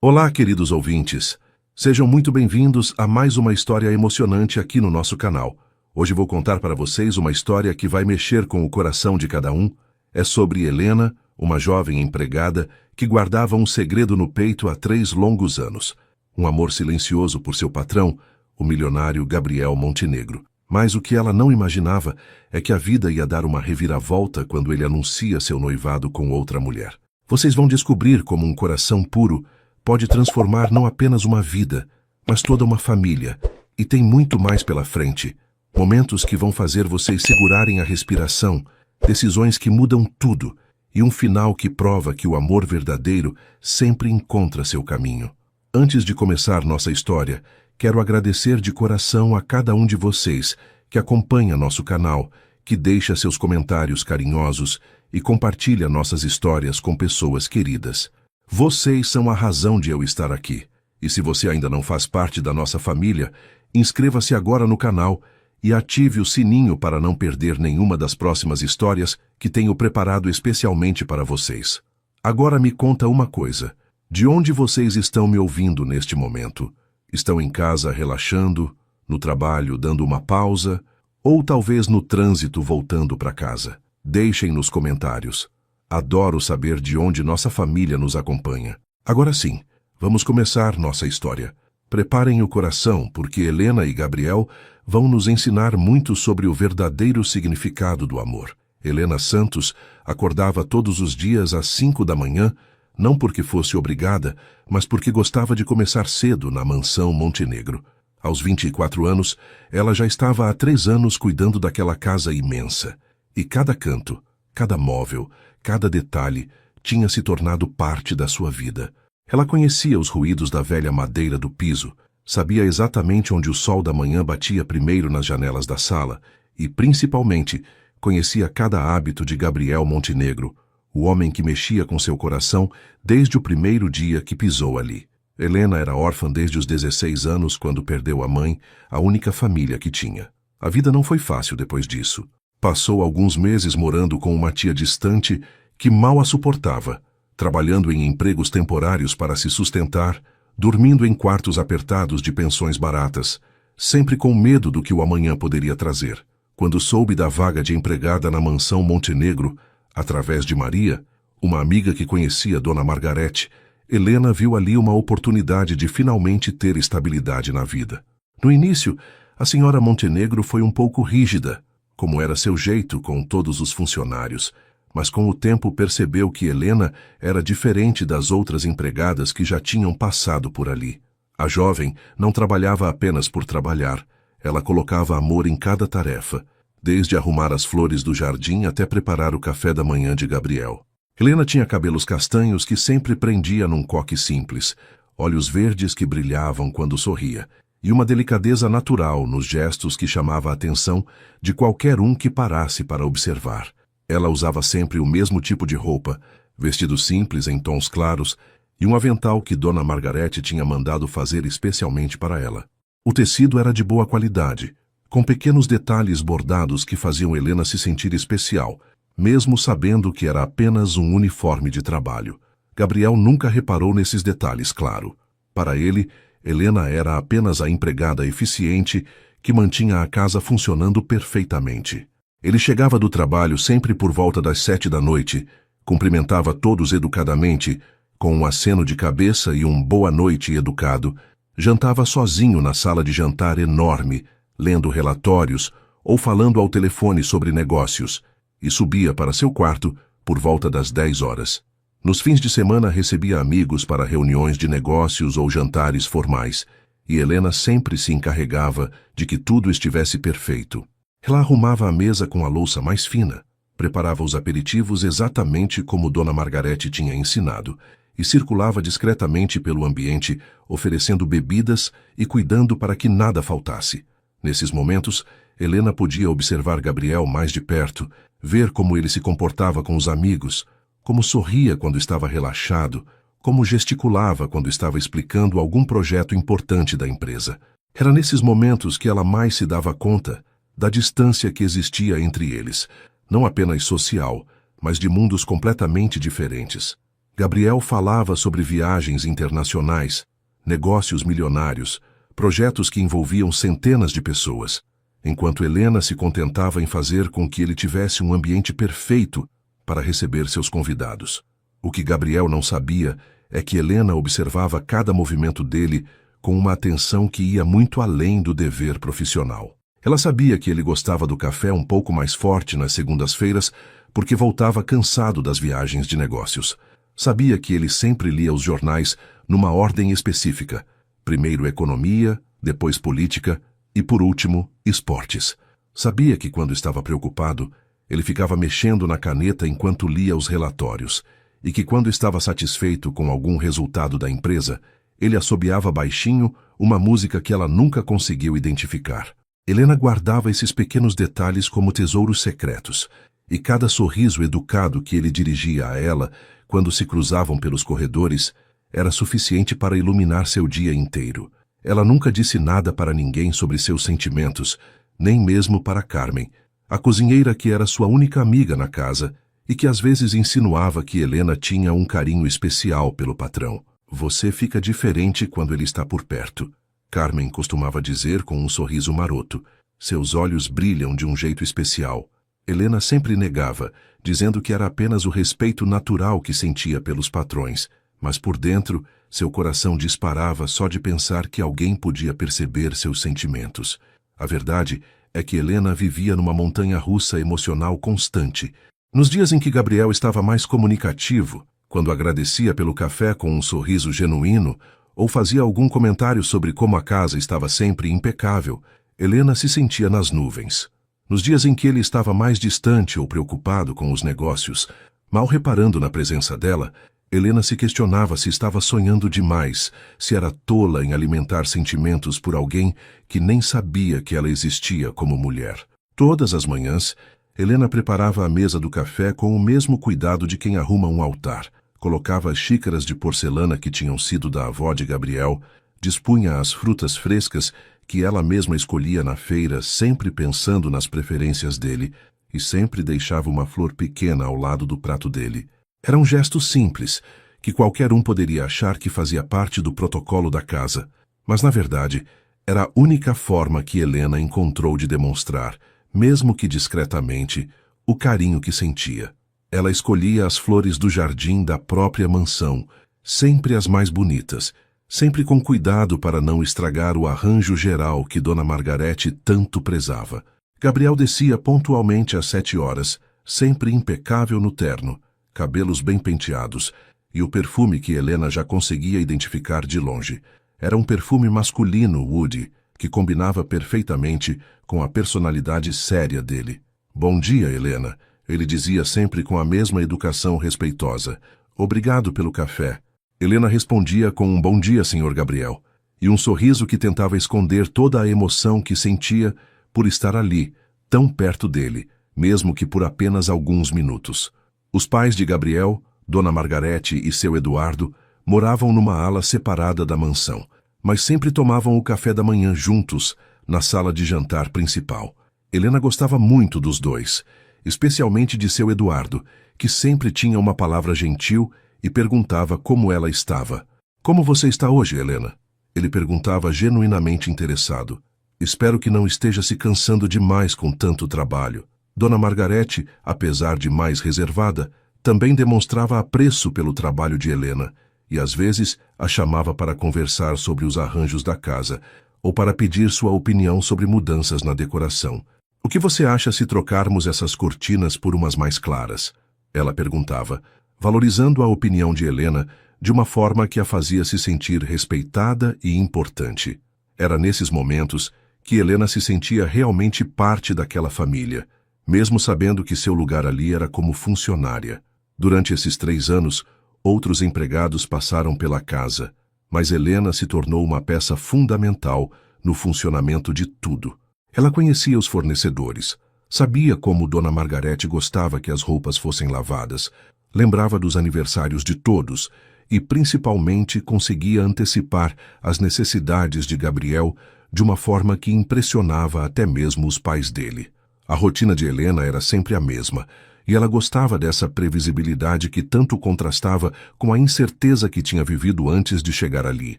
Olá, queridos ouvintes. Sejam muito bem-vindos a mais uma história emocionante aqui no nosso canal. Hoje vou contar para vocês uma história que vai mexer com o coração de cada um. É sobre Helena, uma jovem empregada que guardava um segredo no peito há 3 longos anos. Um amor silencioso por seu patrão, o milionário Gabriel Montenegro. Mas o que ela não imaginava é que a vida ia dar uma reviravolta quando ele anuncia seu noivado com outra mulher. Vocês vão descobrir como um coração puro pode transformar não apenas uma vida, mas toda uma família. E tem muito mais pela frente. Momentos que vão fazer vocês segurarem a respiração, decisões que mudam tudo, e um final que prova que o amor verdadeiro sempre encontra seu caminho. Antes de começar nossa história, quero agradecer de coração a cada um de vocês que acompanha nosso canal, que deixa seus comentários carinhosos e compartilha nossas histórias com pessoas queridas. Vocês são a razão de eu estar aqui. E se você ainda não faz parte da nossa família, inscreva-se agora no canal e ative o sininho para não perder nenhuma das próximas histórias que tenho preparado especialmente para vocês. Agora me conta uma coisa. De onde vocês estão me ouvindo neste momento? Estão em casa relaxando, no trabalho dando uma pausa, ou talvez no trânsito voltando para casa? Deixem nos comentários. Adoro saber de onde nossa família nos acompanha. Agora sim, vamos começar nossa história. Preparem o coração, porque Helena e Gabriel vão nos ensinar muito sobre o verdadeiro significado do amor. Helena Santos acordava todos os dias às 5 da manhã, não porque fosse obrigada, mas porque gostava de começar cedo na mansão Montenegro. Aos 24 anos, ela já estava há 3 anos cuidando daquela casa imensa. E cada canto, cada móvel, cada detalhe tinha se tornado parte da sua vida. Ela conhecia os ruídos da velha madeira do piso, sabia exatamente onde o sol da manhã batia primeiro nas janelas da sala e, principalmente, conhecia cada hábito de Gabriel Montenegro, o homem que mexia com seu coração desde o primeiro dia que pisou ali. Helena era órfã desde os 16 anos, quando perdeu a mãe, a única família que tinha. A vida não foi fácil depois disso. Passou alguns meses morando com uma tia distante que mal a suportava, trabalhando em empregos temporários para se sustentar, dormindo em quartos apertados de pensões baratas, sempre com medo do que o amanhã poderia trazer. Quando soube da vaga de empregada na mansão Montenegro, através de Maria, uma amiga que conhecia Dona Margarete, Helena viu ali uma oportunidade de finalmente ter estabilidade na vida. No início, a senhora Montenegro foi um pouco rígida, como era seu jeito com todos os funcionários, mas com o tempo percebeu que Helena era diferente das outras empregadas que já tinham passado por ali. A jovem não trabalhava apenas por trabalhar, ela colocava amor em cada tarefa, desde arrumar as flores do jardim até preparar o café da manhã de Gabriel. Helena tinha cabelos castanhos que sempre prendia num coque simples, olhos verdes que brilhavam quando sorria, e uma delicadeza natural nos gestos que chamava a atenção de qualquer um que parasse para observar. Ela usava sempre o mesmo tipo de roupa, vestido simples em tons claros, e um avental que Dona Margarete tinha mandado fazer especialmente para ela. O tecido era de boa qualidade, com pequenos detalhes bordados que faziam Helena se sentir especial, mesmo sabendo que era apenas um uniforme de trabalho. Gabriel nunca reparou nesses detalhes, claro. Para ele, Helena era apenas a empregada eficiente que mantinha a casa funcionando perfeitamente. Ele chegava do trabalho sempre por volta das 7 da noite, cumprimentava todos educadamente, com um aceno de cabeça e um boa noite educado, jantava sozinho na sala de jantar enorme, lendo relatórios ou falando ao telefone sobre negócios, e subia para seu quarto por volta das 10 horas. Nos fins de semana recebia amigos para reuniões de negócios ou jantares formais, e Helena sempre se encarregava de que tudo estivesse perfeito. Ela arrumava a mesa com a louça mais fina, preparava os aperitivos exatamente como Dona Margarete tinha ensinado, e circulava discretamente pelo ambiente, oferecendo bebidas e cuidando para que nada faltasse. Nesses momentos, Helena podia observar Gabriel mais de perto, ver como ele se comportava com os amigos, como sorria quando estava relaxado, como gesticulava quando estava explicando algum projeto importante da empresa. Era nesses momentos que ela mais se dava conta da distância que existia entre eles, não apenas social, mas de mundos completamente diferentes. Gabriel falava sobre viagens internacionais, negócios milionários, projetos que envolviam centenas de pessoas, enquanto Helena se contentava em fazer com que ele tivesse um ambiente perfeito para receber seus convidados. O que Gabriel não sabia é que Helena observava cada movimento dele com uma atenção que ia muito além do dever profissional. Ela sabia que ele gostava do café um pouco mais forte nas segundas-feiras porque voltava cansado das viagens de negócios. Sabia que ele sempre lia os jornais numa ordem específica: primeiro economia, depois política e, por último, esportes. Sabia que quando estava preocupado, ele ficava mexendo na caneta enquanto lia os relatórios, e que quando estava satisfeito com algum resultado da empresa, ele assobiava baixinho uma música que ela nunca conseguiu identificar. Helena guardava esses pequenos detalhes como tesouros secretos, e cada sorriso educado que ele dirigia a ela quando se cruzavam pelos corredores era suficiente para iluminar seu dia inteiro. Ela nunca disse nada para ninguém sobre seus sentimentos, nem mesmo para Carmen, a cozinheira que era sua única amiga na casa e que às vezes insinuava que Helena tinha um carinho especial pelo patrão. Você fica diferente quando ele está por perto, Carmen costumava dizer com um sorriso maroto. Seus olhos brilham de um jeito especial. Helena sempre negava, dizendo que era apenas o respeito natural que sentia pelos patrões, mas por dentro, seu coração disparava só de pensar que alguém podia perceber seus sentimentos. A verdade é que Helena vivia numa montanha-russa emocional constante. Nos dias em que Gabriel estava mais comunicativo, quando agradecia pelo café com um sorriso genuíno, ou fazia algum comentário sobre como a casa estava sempre impecável, Helena se sentia nas nuvens. Nos dias em que ele estava mais distante ou preocupado com os negócios, mal reparando na presença dela, Helena se questionava se estava sonhando demais, se era tola em alimentar sentimentos por alguém que nem sabia que ela existia como mulher. Todas as manhãs, Helena preparava a mesa do café com o mesmo cuidado de quem arruma um altar. Colocava as xícaras de porcelana que tinham sido da avó de Gabriel, dispunha as frutas frescas que ela mesma escolhia na feira, sempre pensando nas preferências dele, e sempre deixava uma flor pequena ao lado do prato dele. Era um gesto simples, que qualquer um poderia achar que fazia parte do protocolo da casa, mas na verdade era a única forma que Helena encontrou de demonstrar, mesmo que discretamente, o carinho que sentia. Ela escolhia as flores do jardim da própria mansão, sempre as mais bonitas, sempre com cuidado para não estragar o arranjo geral que Dona Margarete tanto prezava. Gabriel descia pontualmente às 7 horas, sempre impecável no terno, cabelos bem penteados, e o perfume que Helena já conseguia identificar de longe. Era um perfume masculino, Woody, que combinava perfeitamente com a personalidade séria dele. Bom dia, Helena, ele dizia sempre com a mesma educação respeitosa. Obrigado pelo café. Helena respondia com um bom dia, Sr. Gabriel, e um sorriso que tentava esconder toda a emoção que sentia por estar ali, tão perto dele, mesmo que por apenas alguns minutos. Os pais de Gabriel, Dona Margarete e seu Eduardo, moravam numa ala separada da mansão, mas sempre tomavam o café da manhã juntos, na sala de jantar principal. Helena gostava muito dos dois, especialmente de seu Eduardo, que sempre tinha uma palavra gentil e perguntava como ela estava. Como você está hoje, Helena? Ele perguntava genuinamente interessado. Espero que não esteja se cansando demais com tanto trabalho. Dona Margarete, apesar de mais reservada, também demonstrava apreço pelo trabalho de Helena, e às vezes a chamava para conversar sobre os arranjos da casa, ou para pedir sua opinião sobre mudanças na decoração. O que você acha se trocarmos essas cortinas por umas mais claras? Ela perguntava, valorizando a opinião de Helena de uma forma que a fazia se sentir respeitada e importante. Era nesses momentos que Helena se sentia realmente parte daquela família, mesmo sabendo que seu lugar ali era como funcionária. Durante esses 3 anos, outros empregados passaram pela casa, mas Helena se tornou uma peça fundamental no funcionamento de tudo. Ela conhecia os fornecedores, sabia como Dona Margarete gostava que as roupas fossem lavadas, lembrava dos aniversários de todos e, principalmente, conseguia antecipar as necessidades de Gabriel de uma forma que impressionava até mesmo os pais dele. A rotina de Helena era sempre a mesma, E ela gostava dessa previsibilidade que tanto contrastava com a incerteza que tinha vivido antes de chegar ali.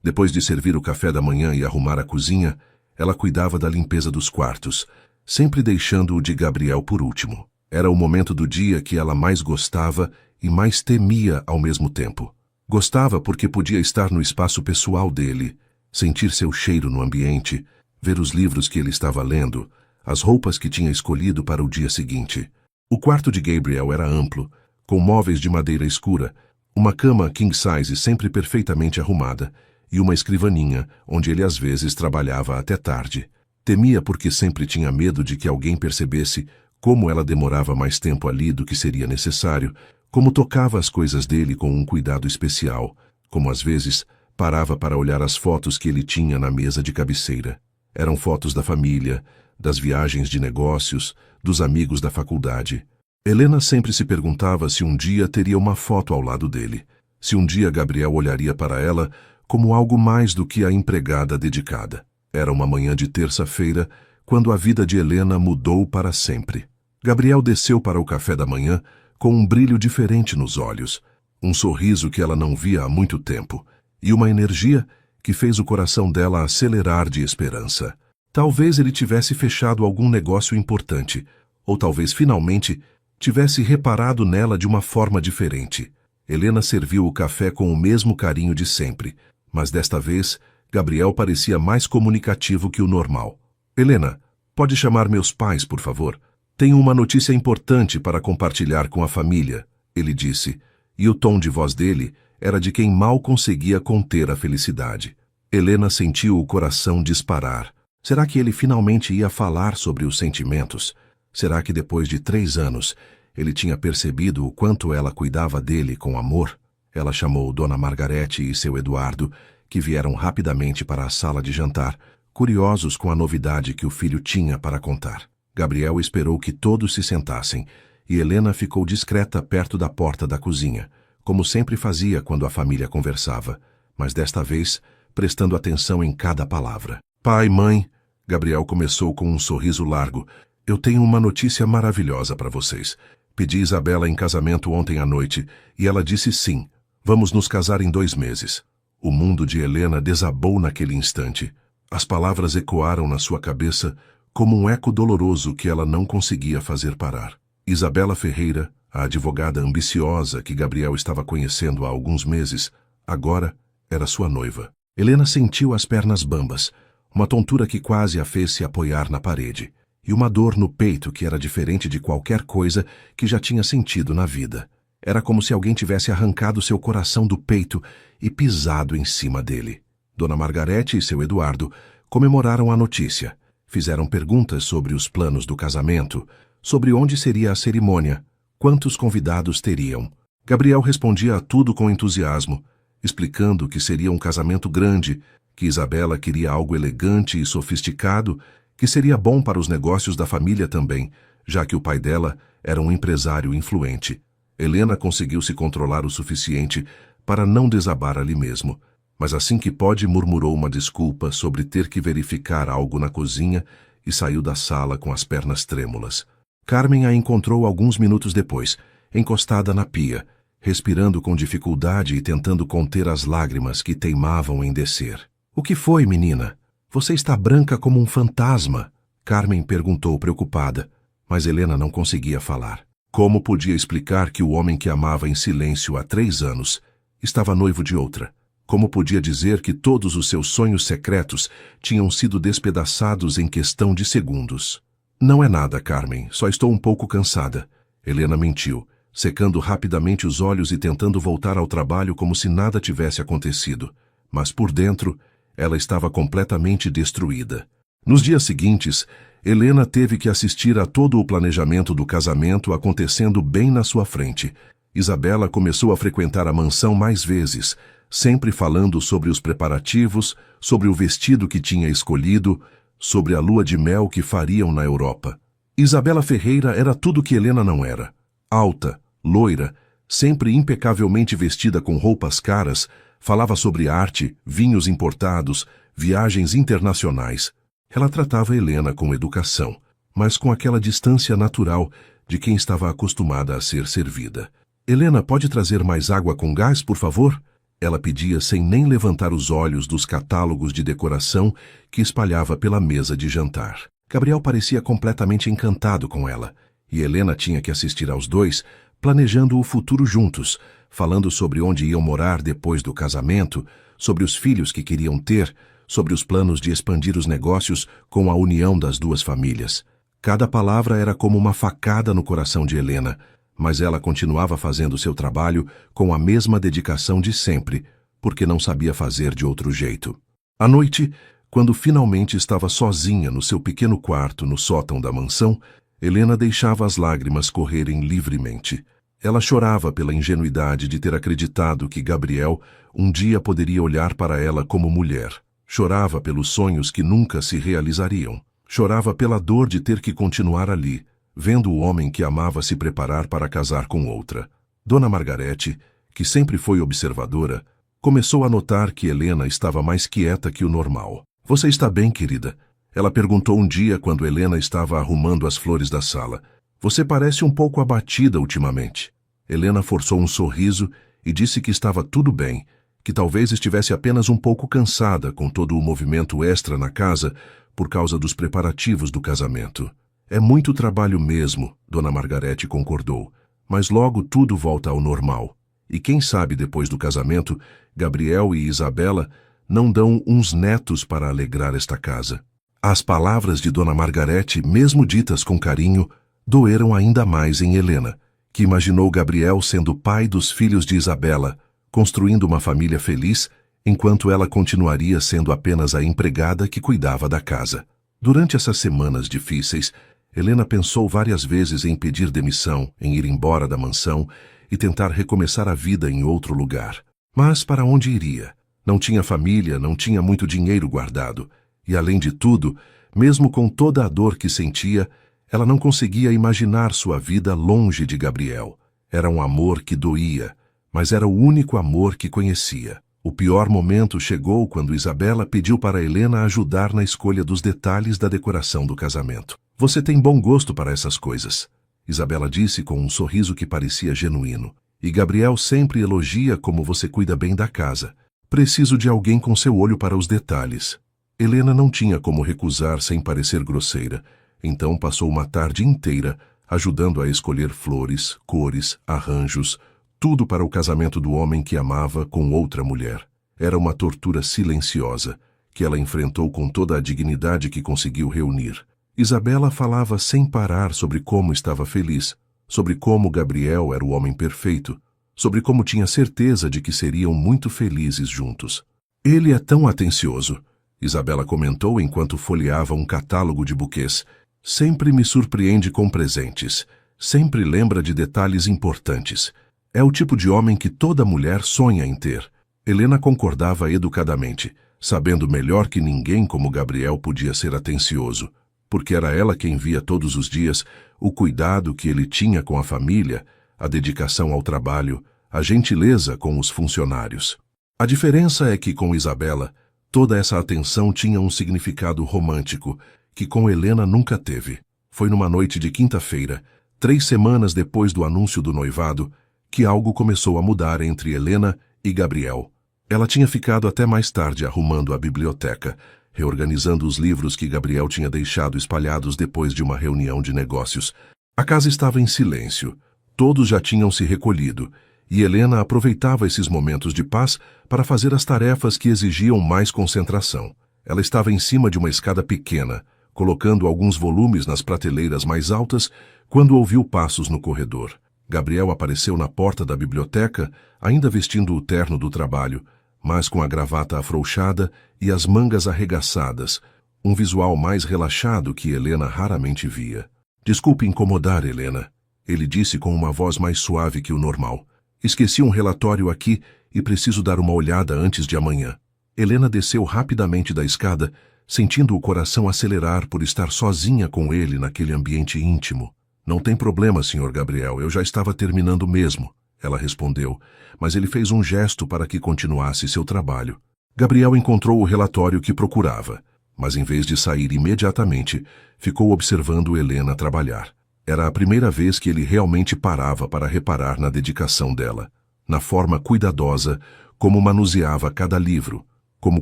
Depois de servir o café da manhã e arrumar a cozinha, ela cuidava da limpeza dos quartos, sempre deixando o de Gabriel por último. Era o momento do dia que ela mais gostava e mais temia ao mesmo tempo. Gostava porque podia estar no espaço pessoal dele, sentir seu cheiro no ambiente, ver os livros que ele estava lendo, as roupas que tinha escolhido para o dia seguinte. O quarto de Gabriel era amplo, com móveis de madeira escura, uma cama king size sempre perfeitamente arrumada e uma escrivaninha onde ele às vezes trabalhava até tarde. Temia porque sempre tinha medo de que alguém percebesse como ela demorava mais tempo ali do que seria necessário, como tocava as coisas dele com um cuidado especial, como às vezes parava para olhar as fotos que ele tinha na mesa de cabeceira. Eram fotos da família, das viagens de negócios, dos amigos da faculdade. Helena sempre se perguntava se um dia teria uma foto ao lado dele, se um dia Gabriel olharia para ela como algo mais do que a empregada dedicada. Era uma manhã de terça-feira, quando a vida de Helena mudou para sempre. Gabriel desceu para o café da manhã com um brilho diferente nos olhos, um sorriso que ela não via há muito tempo, e uma energia que fez o coração dela acelerar de esperança. Talvez ele tivesse fechado algum negócio importante, ou talvez finalmente tivesse reparado nela de uma forma diferente. Helena serviu o café com o mesmo carinho de sempre, mas desta vez Gabriel parecia mais comunicativo que o normal. Helena, pode chamar meus pais, por favor? Tenho uma notícia importante para compartilhar com a família, ele disse, e o tom de voz dele era de quem mal conseguia conter a felicidade. Helena sentiu o coração disparar. Será que ele finalmente ia falar sobre os sentimentos? Será que depois de 3 anos ele tinha percebido o quanto ela cuidava dele com amor? Ela chamou Dona Margarete e seu Eduardo, que vieram rapidamente para a sala de jantar, curiosos com a novidade que o filho tinha para contar. Gabriel esperou que todos se sentassem, e Helena ficou discreta perto da porta da cozinha, como sempre fazia quando a família conversava, mas desta vez prestando atenção em cada palavra. Pai, mãe, Gabriel começou com um sorriso largo, eu tenho uma notícia maravilhosa para vocês. Pedi Isabela em casamento ontem à noite, e ela disse sim. Vamos nos casar em 2 meses. O mundo de Helena desabou naquele instante. As palavras ecoaram na sua cabeça como um eco doloroso que ela não conseguia fazer parar. Isabela Ferreira, a advogada ambiciosa que Gabriel estava conhecendo há alguns meses, agora era sua noiva. Helena sentiu as pernas bambas, uma tontura que quase a fez se apoiar na parede, e uma dor no peito que era diferente de qualquer coisa que já tinha sentido na vida. Era como se alguém tivesse arrancado seu coração do peito e pisado em cima dele. Dona Margarete e seu Eduardo comemoraram a notícia. Fizeram perguntas sobre os planos do casamento, sobre onde seria a cerimônia, quantos convidados teriam. Gabriel respondia a tudo com entusiasmo, explicando que seria um casamento grande, que Isabela queria algo elegante e sofisticado, que seria bom para os negócios da família também, já que o pai dela era um empresário influente. Helena conseguiu se controlar o suficiente para não desabar ali mesmo, mas assim que pôde murmurou uma desculpa sobre ter que verificar algo na cozinha e saiu da sala com as pernas trêmulas. Carmen a encontrou alguns minutos depois, encostada na pia, respirando com dificuldade e tentando conter as lágrimas que teimavam em descer. — O que foi, menina? Você está branca como um fantasma. Carmen perguntou preocupada, mas Helena não conseguia falar. Como podia explicar que o homem que amava em silêncio há 3 anos estava noivo de outra? Como podia dizer que todos os seus sonhos secretos tinham sido despedaçados em questão de segundos? Não é nada, Carmen, só estou um pouco cansada. Helena mentiu, secando rapidamente os olhos e tentando voltar ao trabalho como se nada tivesse acontecido. Mas por dentro, ela estava completamente destruída. Nos dias seguintes, Helena teve que assistir a todo o planejamento do casamento acontecendo bem na sua frente. Isabela começou a frequentar a mansão mais vezes, sempre falando sobre os preparativos, sobre o vestido que tinha escolhido, sobre a lua de mel que fariam na Europa. Isabela Ferreira era tudo que Helena não era. Alta, loira, sempre impecavelmente vestida com roupas caras, falava sobre arte, vinhos importados, viagens internacionais. Ela tratava Helena com educação, mas com aquela distância natural de quem estava acostumada a ser servida. Helena, pode trazer mais água com gás, por favor? Ela pedia sem nem levantar os olhos dos catálogos de decoração que espalhava pela mesa de jantar. Gabriel parecia completamente encantado com ela, e Helena tinha que assistir aos dois, planejando o futuro juntos, falando sobre onde iam morar depois do casamento, sobre os filhos que queriam ter, sobre os planos de expandir os negócios com a união das duas famílias. Cada palavra era como uma facada no coração de Helena, mas ela continuava fazendo seu trabalho com a mesma dedicação de sempre, porque não sabia fazer de outro jeito. À noite, quando finalmente estava sozinha no seu pequeno quarto no sótão da mansão, Helena deixava as lágrimas correrem livremente. Ela chorava pela ingenuidade de ter acreditado que Gabriel um dia poderia olhar para ela como mulher. Chorava pelos sonhos que nunca se realizariam. Chorava pela dor de ter que continuar ali, vendo o homem que amava se preparar para casar com outra. Dona Margarete, que sempre foi observadora, começou a notar que Helena estava mais quieta que o normal. "Você está bem, querida?" Ela perguntou um dia quando Helena estava arrumando as flores da sala. "Você parece um pouco abatida ultimamente." Helena forçou um sorriso e disse que estava tudo bem, que talvez estivesse apenas um pouco cansada com todo o movimento extra na casa por causa dos preparativos do casamento. "É muito trabalho mesmo", Dona Margarete concordou, "mas logo tudo volta ao normal. E quem sabe depois do casamento, Gabriel e Isabela não dão uns netos para alegrar esta casa." As palavras de Dona Margarete, mesmo ditas com carinho, doeram ainda mais em Helena, que imaginou Gabriel sendo pai dos filhos de Isabela, construindo uma família feliz, enquanto ela continuaria sendo apenas a empregada que cuidava da casa. Durante essas semanas difíceis, Helena pensou várias vezes em pedir demissão, em ir embora da mansão e tentar recomeçar a vida em outro lugar. Mas para onde iria? Não tinha família, não tinha muito dinheiro guardado. E além de tudo, mesmo com toda a dor que sentia, ela não conseguia imaginar sua vida longe de Gabriel. Era um amor que doía, mas era o único amor que conhecia. O pior momento chegou quando Isabela pediu para Helena ajudar na escolha dos detalhes da decoração do casamento. "Você tem bom gosto para essas coisas", Isabela disse com um sorriso que parecia genuíno. "E Gabriel sempre elogia como você cuida bem da casa. Preciso de alguém com seu olho para os detalhes." Helena não tinha como recusar sem parecer grosseira, então passou uma tarde inteira ajudando a escolher flores, cores, arranjos, tudo para o casamento do homem que amava com outra mulher. Era uma tortura silenciosa, que ela enfrentou com toda a dignidade que conseguiu reunir. Isabela falava sem parar sobre como estava feliz, sobre como Gabriel era o homem perfeito, sobre como tinha certeza de que seriam muito felizes juntos. "Ele é tão atencioso", Isabela comentou enquanto folheava um catálogo de buquês. "Sempre me surpreende com presentes. Sempre lembra de detalhes importantes. É o tipo de homem que toda mulher sonha em ter." Helena concordava educadamente, sabendo melhor que ninguém como Gabriel podia ser atencioso, porque era ela quem via todos os dias o cuidado que ele tinha com a família, a dedicação ao trabalho, a gentileza com os funcionários. A diferença é que com Isabela, toda essa atenção tinha um significado romântico, que com Helena nunca teve. Foi numa noite de quinta-feira, 3 semanas depois do anúncio do noivado, que algo começou a mudar entre Helena e Gabriel. Ela tinha ficado até mais tarde arrumando a biblioteca, reorganizando os livros que Gabriel tinha deixado espalhados depois de uma reunião de negócios. A casa estava em silêncio. Todos já tinham se recolhido, e Helena aproveitava esses momentos de paz para fazer as tarefas que exigiam mais concentração. Ela estava em cima de uma escada pequena, colocando alguns volumes nas prateleiras mais altas, quando ouviu passos no corredor. Gabriel apareceu na porta da biblioteca, ainda vestindo o terno do trabalho, mas com a gravata afrouxada e as mangas arregaçadas, um visual mais relaxado que Helena raramente via. "Desculpe incomodar, Helena", ele disse com uma voz mais suave que o normal. "Esqueci um relatório aqui e preciso dar uma olhada antes de amanhã." Helena desceu rapidamente da escada, sentindo o coração acelerar por estar sozinha com ele naquele ambiente íntimo. "Não tem problema, Sr. Gabriel, eu já estava terminando mesmo", ela respondeu, mas ele fez um gesto para que continuasse seu trabalho. Gabriel encontrou o relatório que procurava, mas em vez de sair imediatamente, ficou observando Helena trabalhar. Era a primeira vez que ele realmente parava para reparar na dedicação dela, na forma cuidadosa como manuseava cada livro, como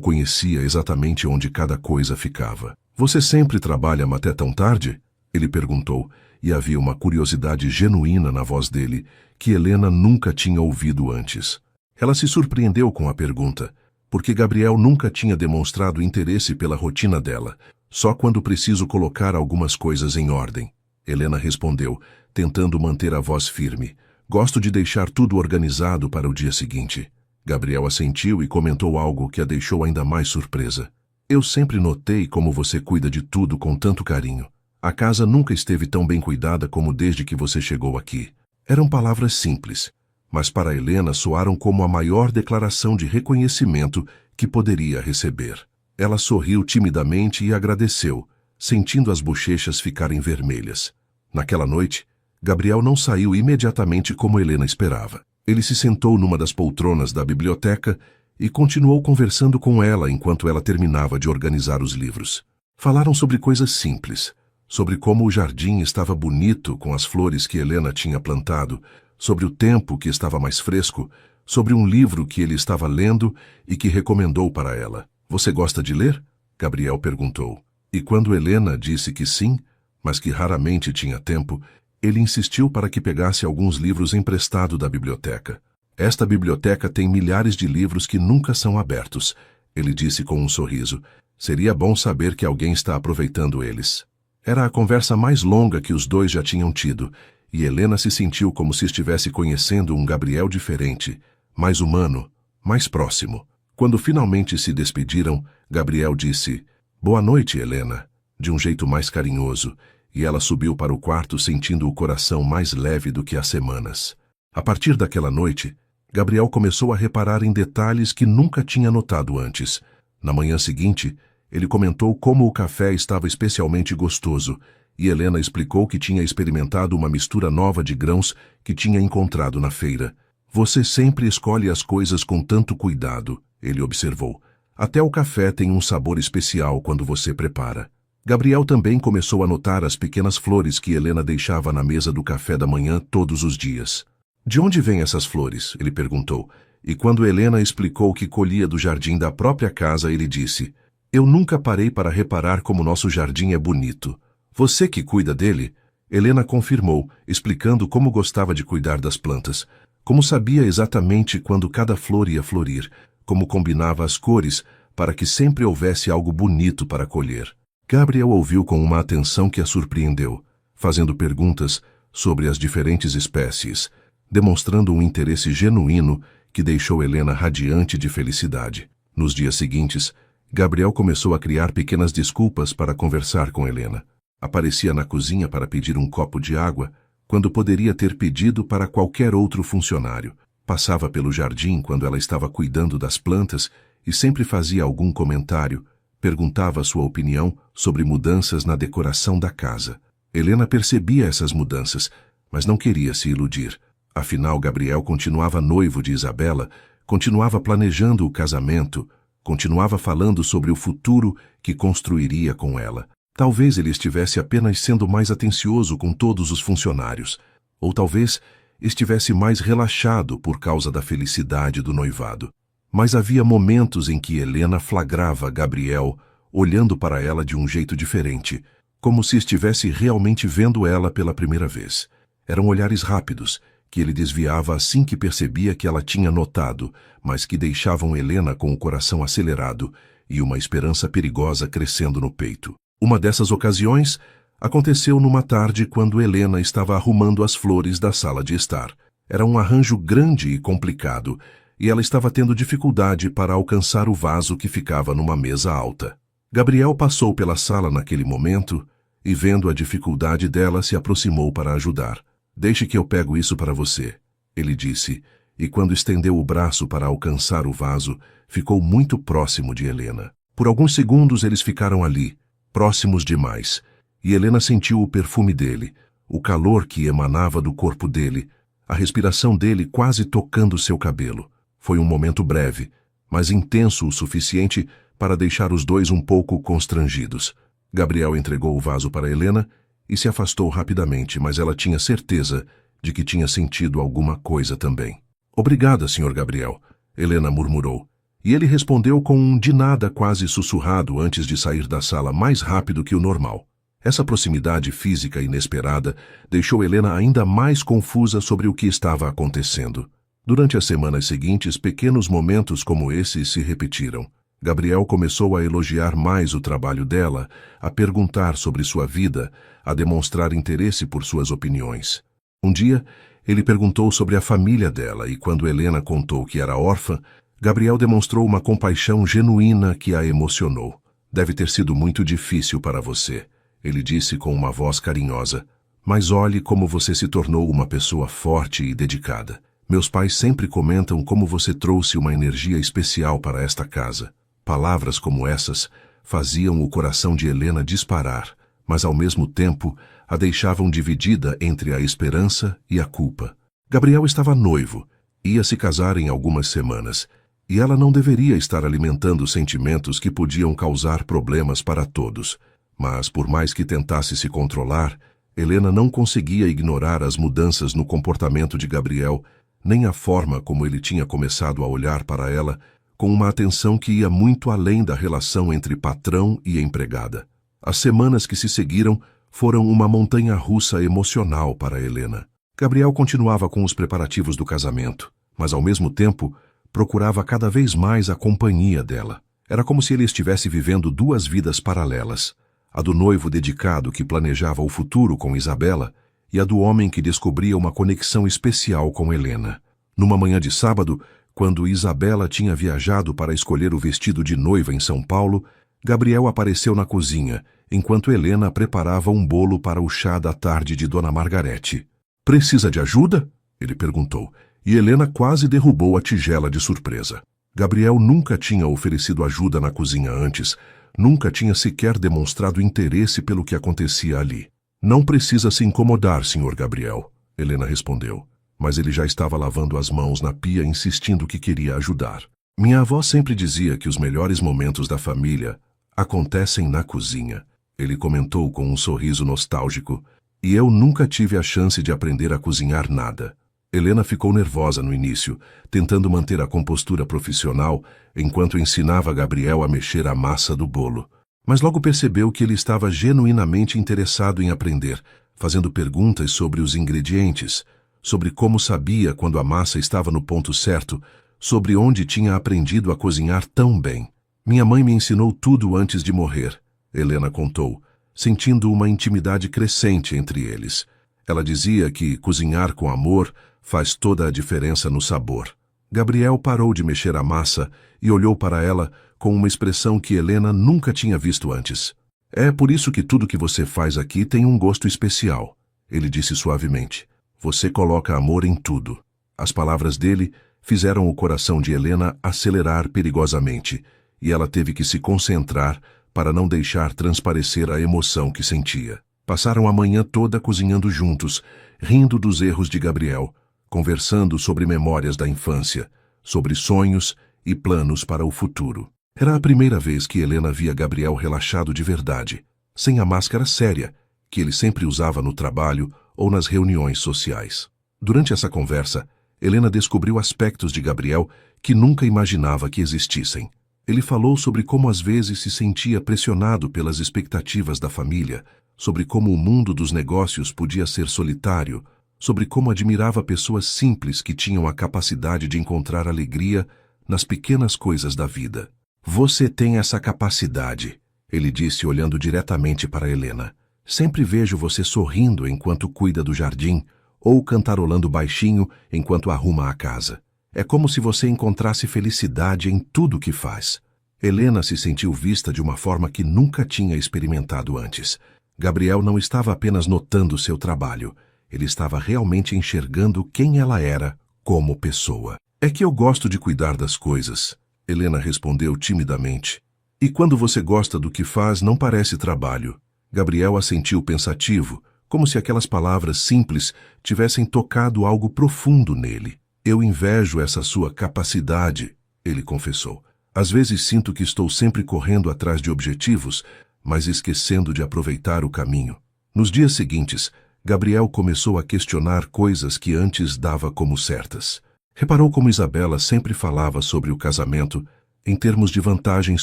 conhecia exatamente onde cada coisa ficava. Você sempre trabalha até tão tarde? Ele perguntou, e havia uma curiosidade genuína na voz dele que Helena nunca tinha ouvido antes. Ela se surpreendeu com a pergunta, porque Gabriel nunca tinha demonstrado interesse pela rotina dela, só quando preciso colocar algumas coisas em ordem. Helena respondeu, tentando manter a voz firme. Gosto de deixar tudo organizado para o dia seguinte. Gabriel assentiu e comentou algo que a deixou ainda mais surpresa. Eu sempre notei como você cuida de tudo com tanto carinho. A casa nunca esteve tão bem cuidada como desde que você chegou aqui. Eram palavras simples, mas para Helena soaram como a maior declaração de reconhecimento que poderia receber. Ela sorriu timidamente e agradeceu, sentindo as bochechas ficarem vermelhas. Naquela noite, Gabriel não saiu imediatamente como Helena esperava. Ele se sentou numa das poltronas da biblioteca e continuou conversando com ela enquanto ela terminava de organizar os livros. Falaram sobre coisas simples, sobre como o jardim estava bonito com as flores que Helena tinha plantado, sobre o tempo que estava mais fresco, sobre um livro que ele estava lendo e que recomendou para ela. Você gosta de ler? Gabriel perguntou. E quando Helena disse que sim, mas que raramente tinha tempo, ele insistiu para que pegasse alguns livros emprestado da biblioteca. Esta biblioteca tem milhares de livros que nunca são abertos, ele disse com um sorriso. Seria bom saber que alguém está aproveitando eles. Era a conversa mais longa que os dois já tinham tido, e Helena se sentiu como se estivesse conhecendo um Gabriel diferente, mais humano, mais próximo. Quando finalmente se despediram, Gabriel disse, "Boa noite, Helena", de um jeito mais carinhoso, e ela subiu para o quarto sentindo o coração mais leve do que há semanas. A partir daquela noite, Gabriel começou a reparar em detalhes que nunca tinha notado antes. Na manhã seguinte, ele comentou como o café estava especialmente gostoso, e Helena explicou que tinha experimentado uma mistura nova de grãos que tinha encontrado na feira. Você sempre escolhe as coisas com tanto cuidado, ele observou. Até o café tem um sabor especial quando você prepara. Gabriel também começou a notar as pequenas flores que Helena deixava na mesa do café da manhã todos os dias. De onde vêm essas flores? Ele perguntou. E quando Helena explicou que colhia do jardim da própria casa, ele disse, eu nunca parei para reparar como nosso jardim é bonito. Você que cuida dele? Helena confirmou, explicando como gostava de cuidar das plantas, como sabia exatamente quando cada flor ia florir, como combinava as cores para que sempre houvesse algo bonito para colher. Gabriel ouviu com uma atenção que a surpreendeu, fazendo perguntas sobre as diferentes espécies, demonstrando um interesse genuíno que deixou Helena radiante de felicidade. Nos dias seguintes, Gabriel começou a criar pequenas desculpas para conversar com Helena. Aparecia na cozinha para pedir um copo de água, quando poderia ter pedido para qualquer outro funcionário. Passava pelo jardim quando ela estava cuidando das plantas e sempre fazia algum comentário, perguntava sua opinião sobre mudanças na decoração da casa. Helena percebia essas mudanças, mas não queria se iludir. Afinal, Gabriel continuava noivo de Isabela, continuava planejando o casamento, continuava falando sobre o futuro que construiria com ela. Talvez ele estivesse apenas sendo mais atencioso com todos os funcionários, ou talvez estivesse mais relaxado por causa da felicidade do noivado. Mas havia momentos em que Helena flagrava Gabriel olhando para ela de um jeito diferente, como se estivesse realmente vendo ela pela primeira vez. Eram olhares rápidos, que ele desviava assim que percebia que ela tinha notado, mas que deixavam Helena com o coração acelerado e uma esperança perigosa crescendo no peito. Uma dessas ocasiões aconteceu numa tarde quando Helena estava arrumando as flores da sala de estar. Era um arranjo grande e complicado, e ela estava tendo dificuldade para alcançar o vaso que ficava numa mesa alta. Gabriel passou pela sala naquele momento e, vendo a dificuldade dela, se aproximou para ajudar. Deixe que eu pego isso para você, ele disse, e quando estendeu o braço para alcançar o vaso, ficou muito próximo de Helena. Por alguns segundos eles ficaram ali, próximos demais, e Helena sentiu o perfume dele, o calor que emanava do corpo dele, a respiração dele quase tocando seu cabelo. Foi um momento breve, mas intenso o suficiente para deixar os dois um pouco constrangidos. Gabriel entregou o vaso para Helena e se afastou rapidamente, mas ela tinha certeza de que tinha sentido alguma coisa também. Obrigada, Sr. Gabriel, Helena murmurou, e ele respondeu com um de nada quase sussurrado antes de sair da sala mais rápido que o normal. Essa proximidade física inesperada deixou Helena ainda mais confusa sobre o que estava acontecendo. Durante as semanas seguintes, pequenos momentos como esse se repetiram. Gabriel começou a elogiar mais o trabalho dela, a perguntar sobre sua vida, a demonstrar interesse por suas opiniões. Um dia, ele perguntou sobre a família dela e quando Helena contou que era órfã, Gabriel demonstrou uma compaixão genuína que a emocionou. Deve ter sido muito difícil para você, ele disse com uma voz carinhosa. Mas olhe como você se tornou uma pessoa forte e dedicada. Meus pais sempre comentam como você trouxe uma energia especial para esta casa. Palavras como essas faziam o coração de Helena disparar, mas ao mesmo tempo a deixavam dividida entre a esperança e a culpa. Gabriel estava noivo, ia se casar em algumas semanas, e ela não deveria estar alimentando sentimentos que podiam causar problemas para todos. Mas, por mais que tentasse se controlar, Helena não conseguia ignorar as mudanças no comportamento de Gabriel, nem a forma como ele tinha começado a olhar para ela, com uma atenção que ia muito além da relação entre patrão e empregada. As semanas que se seguiram foram uma montanha-russa emocional para Helena. Gabriel continuava com os preparativos do casamento, mas ao mesmo tempo procurava cada vez mais a companhia dela. Era como se ele estivesse vivendo duas vidas paralelas, a do noivo dedicado que planejava o futuro com Isabela e a do homem que descobria uma conexão especial com Helena. Numa manhã de sábado, quando Isabela tinha viajado para escolher o vestido de noiva em São Paulo, Gabriel apareceu na cozinha, enquanto Helena preparava um bolo para o chá da tarde de Dona Margarete. "Precisa de ajuda?" ele perguntou, e Helena quase derrubou a tigela de surpresa. Gabriel nunca tinha oferecido ajuda na cozinha antes, nunca tinha sequer demonstrado interesse pelo que acontecia ali. "Não precisa se incomodar, Sr. Gabriel", Helena respondeu, mas ele já estava lavando as mãos na pia, insistindo que queria ajudar. "Minha avó sempre dizia que os melhores momentos da família acontecem na cozinha", ele comentou com um sorriso nostálgico, "e eu nunca tive a chance de aprender a cozinhar nada." Helena ficou nervosa no início, tentando manter a compostura profissional enquanto ensinava Gabriel a mexer a massa do bolo. Mas logo percebeu que ele estava genuinamente interessado em aprender, fazendo perguntas sobre os ingredientes, sobre como sabia quando a massa estava no ponto certo, sobre onde tinha aprendido a cozinhar tão bem. "Minha mãe me ensinou tudo antes de morrer", Helena contou, sentindo uma intimidade crescente entre eles. Ela dizia que cozinhar com amor faz toda a diferença no sabor. Gabriel parou de mexer a massa e olhou para ela com uma expressão que Helena nunca tinha visto antes. "É por isso que tudo que você faz aqui tem um gosto especial", ele disse suavemente. "Você coloca amor em tudo." As palavras dele fizeram o coração de Helena acelerar perigosamente, e ela teve que se concentrar para não deixar transparecer a emoção que sentia. Passaram a manhã toda cozinhando juntos, rindo dos erros de Gabriel, conversando sobre memórias da infância, sobre sonhos e planos para o futuro. Era a primeira vez que Helena via Gabriel relaxado de verdade, sem a máscara séria que ele sempre usava no trabalho ou nas reuniões sociais. Durante essa conversa, Helena descobriu aspectos de Gabriel que nunca imaginava que existissem. Ele falou sobre como às vezes se sentia pressionado pelas expectativas da família, sobre como o mundo dos negócios podia ser solitário, sobre como admirava pessoas simples que tinham a capacidade de encontrar alegria nas pequenas coisas da vida. "Você tem essa capacidade", ele disse olhando diretamente para Helena. "Sempre vejo você sorrindo enquanto cuida do jardim ou cantarolando baixinho enquanto arruma a casa. É como se você encontrasse felicidade em tudo que faz." Helena se sentiu vista de uma forma que nunca tinha experimentado antes. Gabriel não estava apenas notando seu trabalho, ele estava realmente enxergando quem ela era como pessoa. "É que eu gosto de cuidar das coisas", Helena respondeu timidamente. "E quando você gosta do que faz, não parece trabalho." Gabriel assentiu pensativo, como se aquelas palavras simples tivessem tocado algo profundo nele. "Eu invejo essa sua capacidade", ele confessou. "Às vezes sinto que estou sempre correndo atrás de objetivos, mas esquecendo de aproveitar o caminho." Nos dias seguintes, Gabriel começou a questionar coisas que antes dava como certas. Reparou como Isabela sempre falava sobre o casamento em termos de vantagens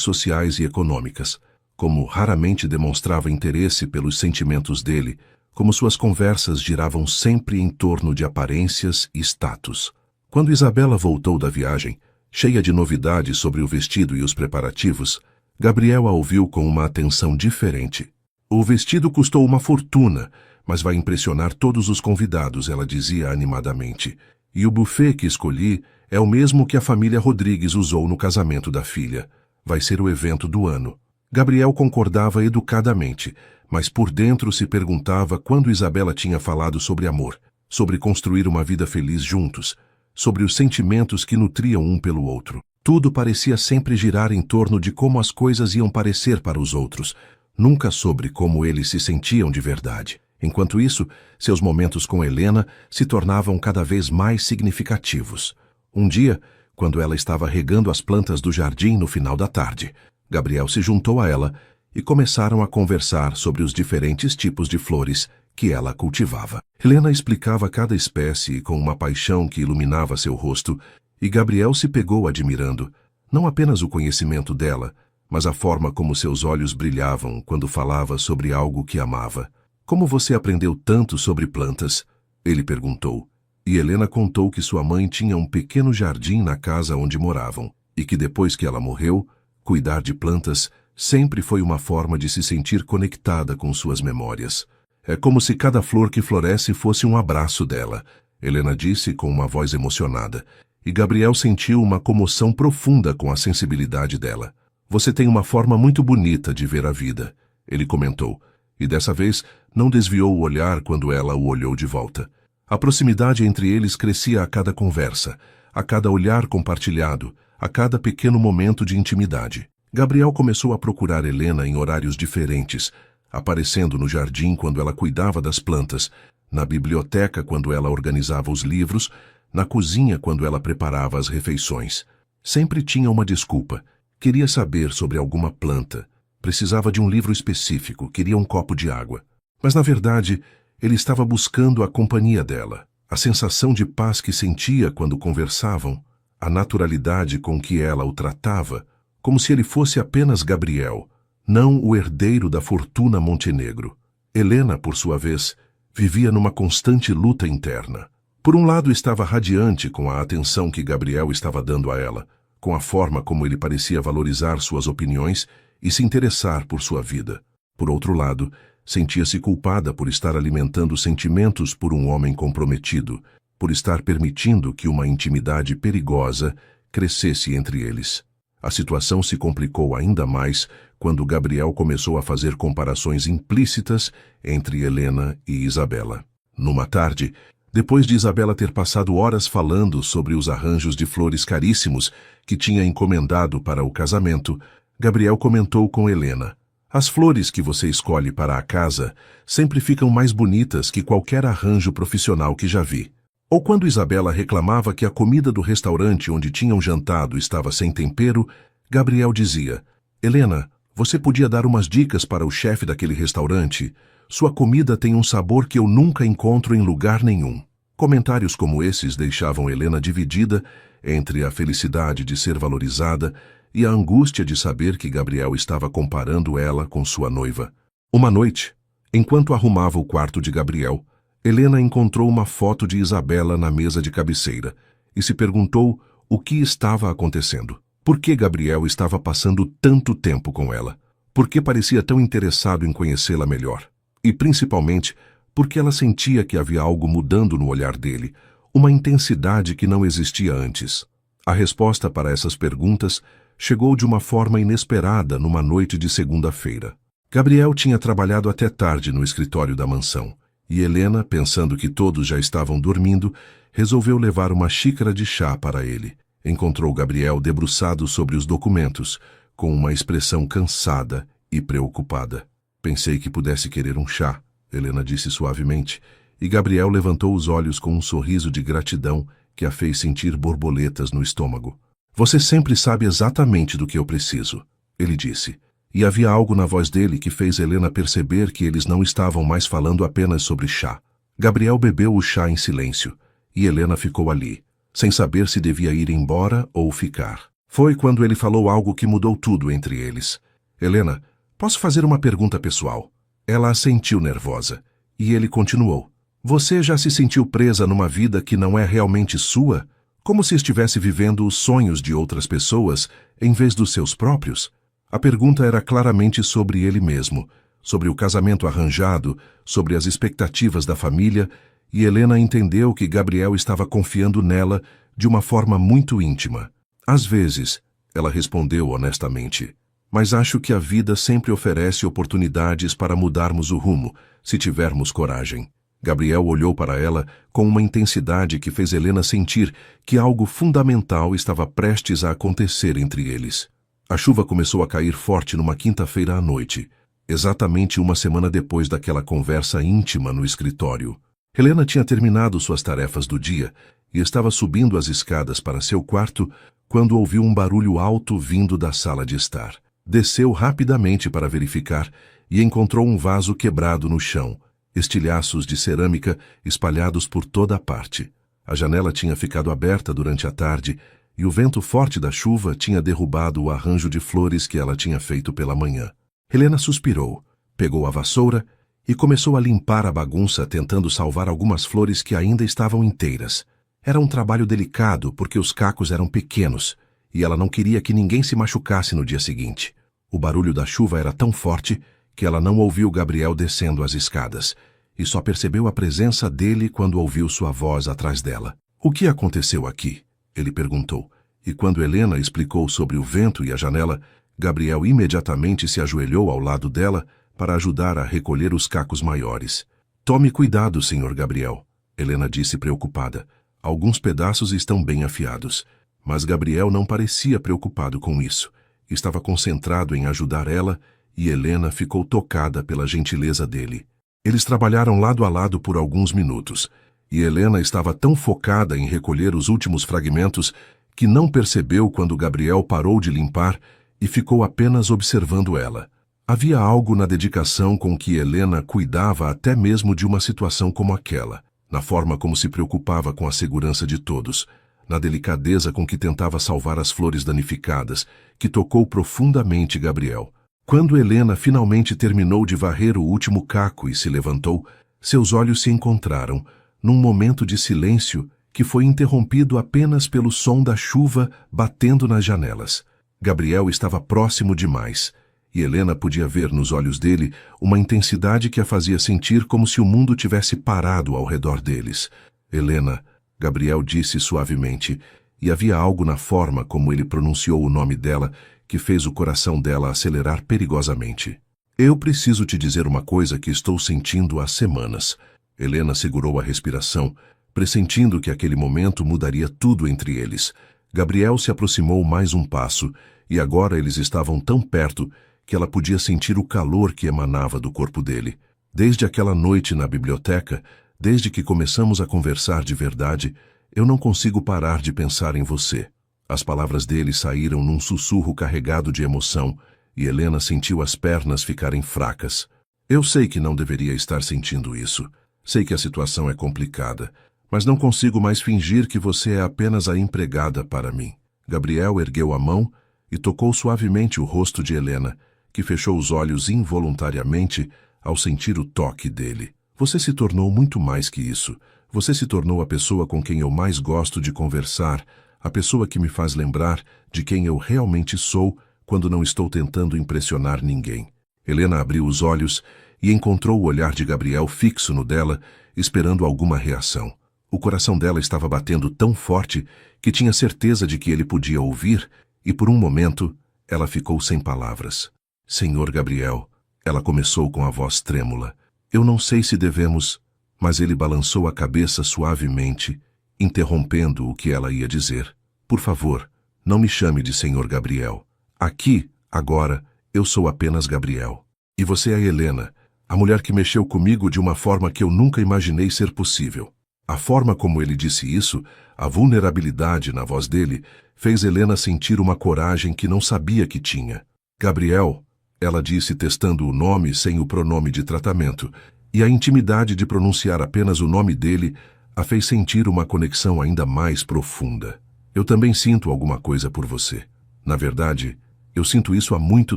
sociais e econômicas, como raramente demonstrava interesse pelos sentimentos dele, como suas conversas giravam sempre em torno de aparências e status. Quando Isabela voltou da viagem, cheia de novidades sobre o vestido e os preparativos, Gabriel a ouviu com uma atenção diferente. O vestido custou uma fortuna, mas vai impressionar todos os convidados, ela dizia animadamente. E o buffet que escolhi é o mesmo que a família Rodrigues usou no casamento da filha. Vai ser o evento do ano. Gabriel concordava educadamente, mas por dentro se perguntava quando Isabela tinha falado sobre amor, sobre construir uma vida feliz juntos, sobre os sentimentos que nutriam um pelo outro. Tudo parecia sempre girar em torno de como as coisas iam parecer para os outros, nunca sobre como eles se sentiam de verdade. Enquanto isso, seus momentos com Helena se tornavam cada vez mais significativos. Um dia, quando ela estava regando as plantas do jardim no final da tarde, Gabriel se juntou a ela e começaram a conversar sobre os diferentes tipos de flores que ela cultivava. Helena explicava cada espécie com uma paixão que iluminava seu rosto, e Gabriel se pegou admirando, não apenas o conhecimento dela, mas a forma como seus olhos brilhavam quando falava sobre algo que amava. Como você aprendeu tanto sobre plantas? Ele perguntou. E Helena contou que sua mãe tinha um pequeno jardim na casa onde moravam, e que depois que ela morreu, cuidar de plantas sempre foi uma forma de se sentir conectada com suas memórias. É como se cada flor que floresce fosse um abraço dela, Helena disse com uma voz emocionada, e Gabriel sentiu uma comoção profunda com a sensibilidade dela. Você tem uma forma muito bonita de ver a vida, ele comentou, e dessa vez não desviou o olhar quando ela o olhou de volta. A proximidade entre eles crescia a cada conversa, a cada olhar compartilhado, a cada pequeno momento de intimidade. Gabriel começou a procurar Helena em horários diferentes, aparecendo no jardim quando ela cuidava das plantas, na biblioteca quando ela organizava os livros, na cozinha quando ela preparava as refeições. Sempre tinha uma desculpa. Queria saber sobre alguma planta. Precisava de um livro específico, queria um copo de água. Mas, na verdade, ele estava buscando a companhia dela, a sensação de paz que sentia quando conversavam, a naturalidade com que ela o tratava, como se ele fosse apenas Gabriel, não o herdeiro da fortuna Montenegro. Helena, por sua vez, vivia numa constante luta interna. Por um lado, estava radiante com a atenção que Gabriel estava dando a ela, com a forma como ele parecia valorizar suas opiniões e se interessar por sua vida. Por outro lado, sentia-se culpada por estar alimentando sentimentos por um homem comprometido, por estar permitindo que uma intimidade perigosa crescesse entre eles. A situação se complicou ainda mais quando Gabriel começou a fazer comparações implícitas entre Helena e Isabela. Numa tarde, depois de Isabela ter passado horas falando sobre os arranjos de flores caríssimos que tinha encomendado para o casamento, Gabriel comentou com Helena: as flores que você escolhe para a casa sempre ficam mais bonitas que qualquer arranjo profissional que já vi. Ou quando Isabela reclamava que a comida do restaurante onde tinham jantado estava sem tempero, Gabriel dizia: Helena, você podia dar umas dicas para o chefe daquele restaurante? Sua comida tem um sabor que eu nunca encontro em lugar nenhum. Comentários como esses deixavam Helena dividida entre a felicidade de ser valorizada e a angústia de saber que Gabriel estava comparando ela com sua noiva. Uma noite, enquanto arrumava o quarto de Gabriel, Helena encontrou uma foto de Isabela na mesa de cabeceira e se perguntou o que estava acontecendo. Por que Gabriel estava passando tanto tempo com ela? Por que parecia tão interessado em conhecê-la melhor? E, principalmente, porque ela sentia que havia algo mudando no olhar dele, uma intensidade que não existia antes. A resposta para essas perguntas chegou de uma forma inesperada numa noite de segunda-feira. Gabriel tinha trabalhado até tarde no escritório da mansão, e Helena, pensando que todos já estavam dormindo, resolveu levar uma xícara de chá para ele. Encontrou Gabriel debruçado sobre os documentos, com uma expressão cansada e preocupada. Pensei que pudesse querer um chá, Helena disse suavemente, e Gabriel levantou os olhos com um sorriso de gratidão que a fez sentir borboletas no estômago. Você sempre sabe exatamente do que eu preciso, ele disse. E havia algo na voz dele que fez Helena perceber que eles não estavam mais falando apenas sobre chá. Gabriel bebeu o chá em silêncio, e Helena ficou ali, sem saber se devia ir embora ou ficar. Foi quando ele falou algo que mudou tudo entre eles. Helena, posso fazer uma pergunta pessoal? Ela assentiu nervosa, e ele continuou. Você já se sentiu presa numa vida que não é realmente sua? Como se estivesse vivendo os sonhos de outras pessoas em vez dos seus próprios? A pergunta era claramente sobre ele mesmo, sobre o casamento arranjado, sobre as expectativas da família, e Helena entendeu que Gabriel estava confiando nela de uma forma muito íntima. Às vezes, ela respondeu honestamente, mas acho que a vida sempre oferece oportunidades para mudarmos o rumo, se tivermos coragem. Gabriel olhou para ela com uma intensidade que fez Helena sentir que algo fundamental estava prestes a acontecer entre eles. A chuva começou a cair forte numa quinta-feira à noite, exatamente uma semana depois daquela conversa íntima no escritório. Helena tinha terminado suas tarefas do dia e estava subindo as escadas para seu quarto quando ouviu um barulho alto vindo da sala de estar. Desceu rapidamente para verificar e encontrou um vaso quebrado no chão, estilhaços de cerâmica espalhados por toda a parte. A janela tinha ficado aberta durante a tarde e o vento forte da chuva tinha derrubado o arranjo de flores que ela tinha feito pela manhã. Helena suspirou, pegou a vassoura e começou a limpar a bagunça tentando salvar algumas flores que ainda estavam inteiras. Era um trabalho delicado porque os cacos eram pequenos e ela não queria que ninguém se machucasse no dia seguinte. O barulho da chuva era tão forte que ela não ouviu Gabriel descendo as escadas e só percebeu a presença dele quando ouviu sua voz atrás dela. O que aconteceu aqui? Ele perguntou, e quando Helena explicou sobre o vento e a janela, Gabriel imediatamente se ajoelhou ao lado dela para ajudar a recolher os cacos maiores. Tome cuidado, Sr. Gabriel, Helena disse preocupada. Alguns pedaços estão bem afiados. Mas Gabriel não parecia preocupado com isso. Estava concentrado em ajudar ela e Helena ficou tocada pela gentileza dele. Eles trabalharam lado a lado por alguns minutos, e Helena estava tão focada em recolher os últimos fragmentos que não percebeu quando Gabriel parou de limpar e ficou apenas observando ela. Havia algo na dedicação com que Helena cuidava até mesmo de uma situação como aquela, na forma como se preocupava com a segurança de todos, na delicadeza com que tentava salvar as flores danificadas, que tocou profundamente Gabriel. Quando Helena finalmente terminou de varrer o último caco e se levantou, seus olhos se encontraram, num momento de silêncio que foi interrompido apenas pelo som da chuva batendo nas janelas. Gabriel estava próximo demais, e Helena podia ver nos olhos dele uma intensidade que a fazia sentir como se o mundo tivesse parado ao redor deles. Helena, Gabriel disse suavemente, e havia algo na forma como ele pronunciou o nome dela que fez o coração dela acelerar perigosamente. Eu preciso te dizer uma coisa que estou sentindo há semanas. Helena segurou a respiração, pressentindo que aquele momento mudaria tudo entre eles. Gabriel se aproximou mais um passo, e agora eles estavam tão perto que ela podia sentir o calor que emanava do corpo dele. Desde aquela noite na biblioteca, desde que começamos a conversar de verdade, eu não consigo parar de pensar em você. As palavras dele saíram num sussurro carregado de emoção, e Helena sentiu as pernas ficarem fracas. Eu sei que não deveria estar sentindo isso. Sei que a situação é complicada, mas não consigo mais fingir que você é apenas a empregada para mim. Gabriel ergueu a mão e tocou suavemente o rosto de Helena, que fechou os olhos involuntariamente ao sentir o toque dele. Você se tornou muito mais que isso. Você se tornou a pessoa com quem eu mais gosto de conversar, a pessoa que me faz lembrar de quem eu realmente sou quando não estou tentando impressionar ninguém. Helena abriu os olhos e encontrou o olhar de Gabriel fixo no dela, esperando alguma reação. O coração dela estava batendo tão forte que tinha certeza de que ele podia ouvir, e por um momento ela ficou sem palavras. Senhor Gabriel, ela começou com a voz trêmula. Eu não sei se devemos... Mas ele balançou a cabeça suavemente, interrompendo o que ela ia dizer. Por favor, não me chame de Senhor Gabriel. Aqui, agora, eu sou apenas Gabriel. E você é Helena, a mulher que mexeu comigo de uma forma que eu nunca imaginei ser possível. A forma como ele disse isso, a vulnerabilidade na voz dele, fez Helena sentir uma coragem que não sabia que tinha. Gabriel, ela disse testando o nome sem o pronome de tratamento, e a intimidade de pronunciar apenas o nome dele a fez sentir uma conexão ainda mais profunda. Eu também sinto alguma coisa por você. Na verdade, eu sinto isso há muito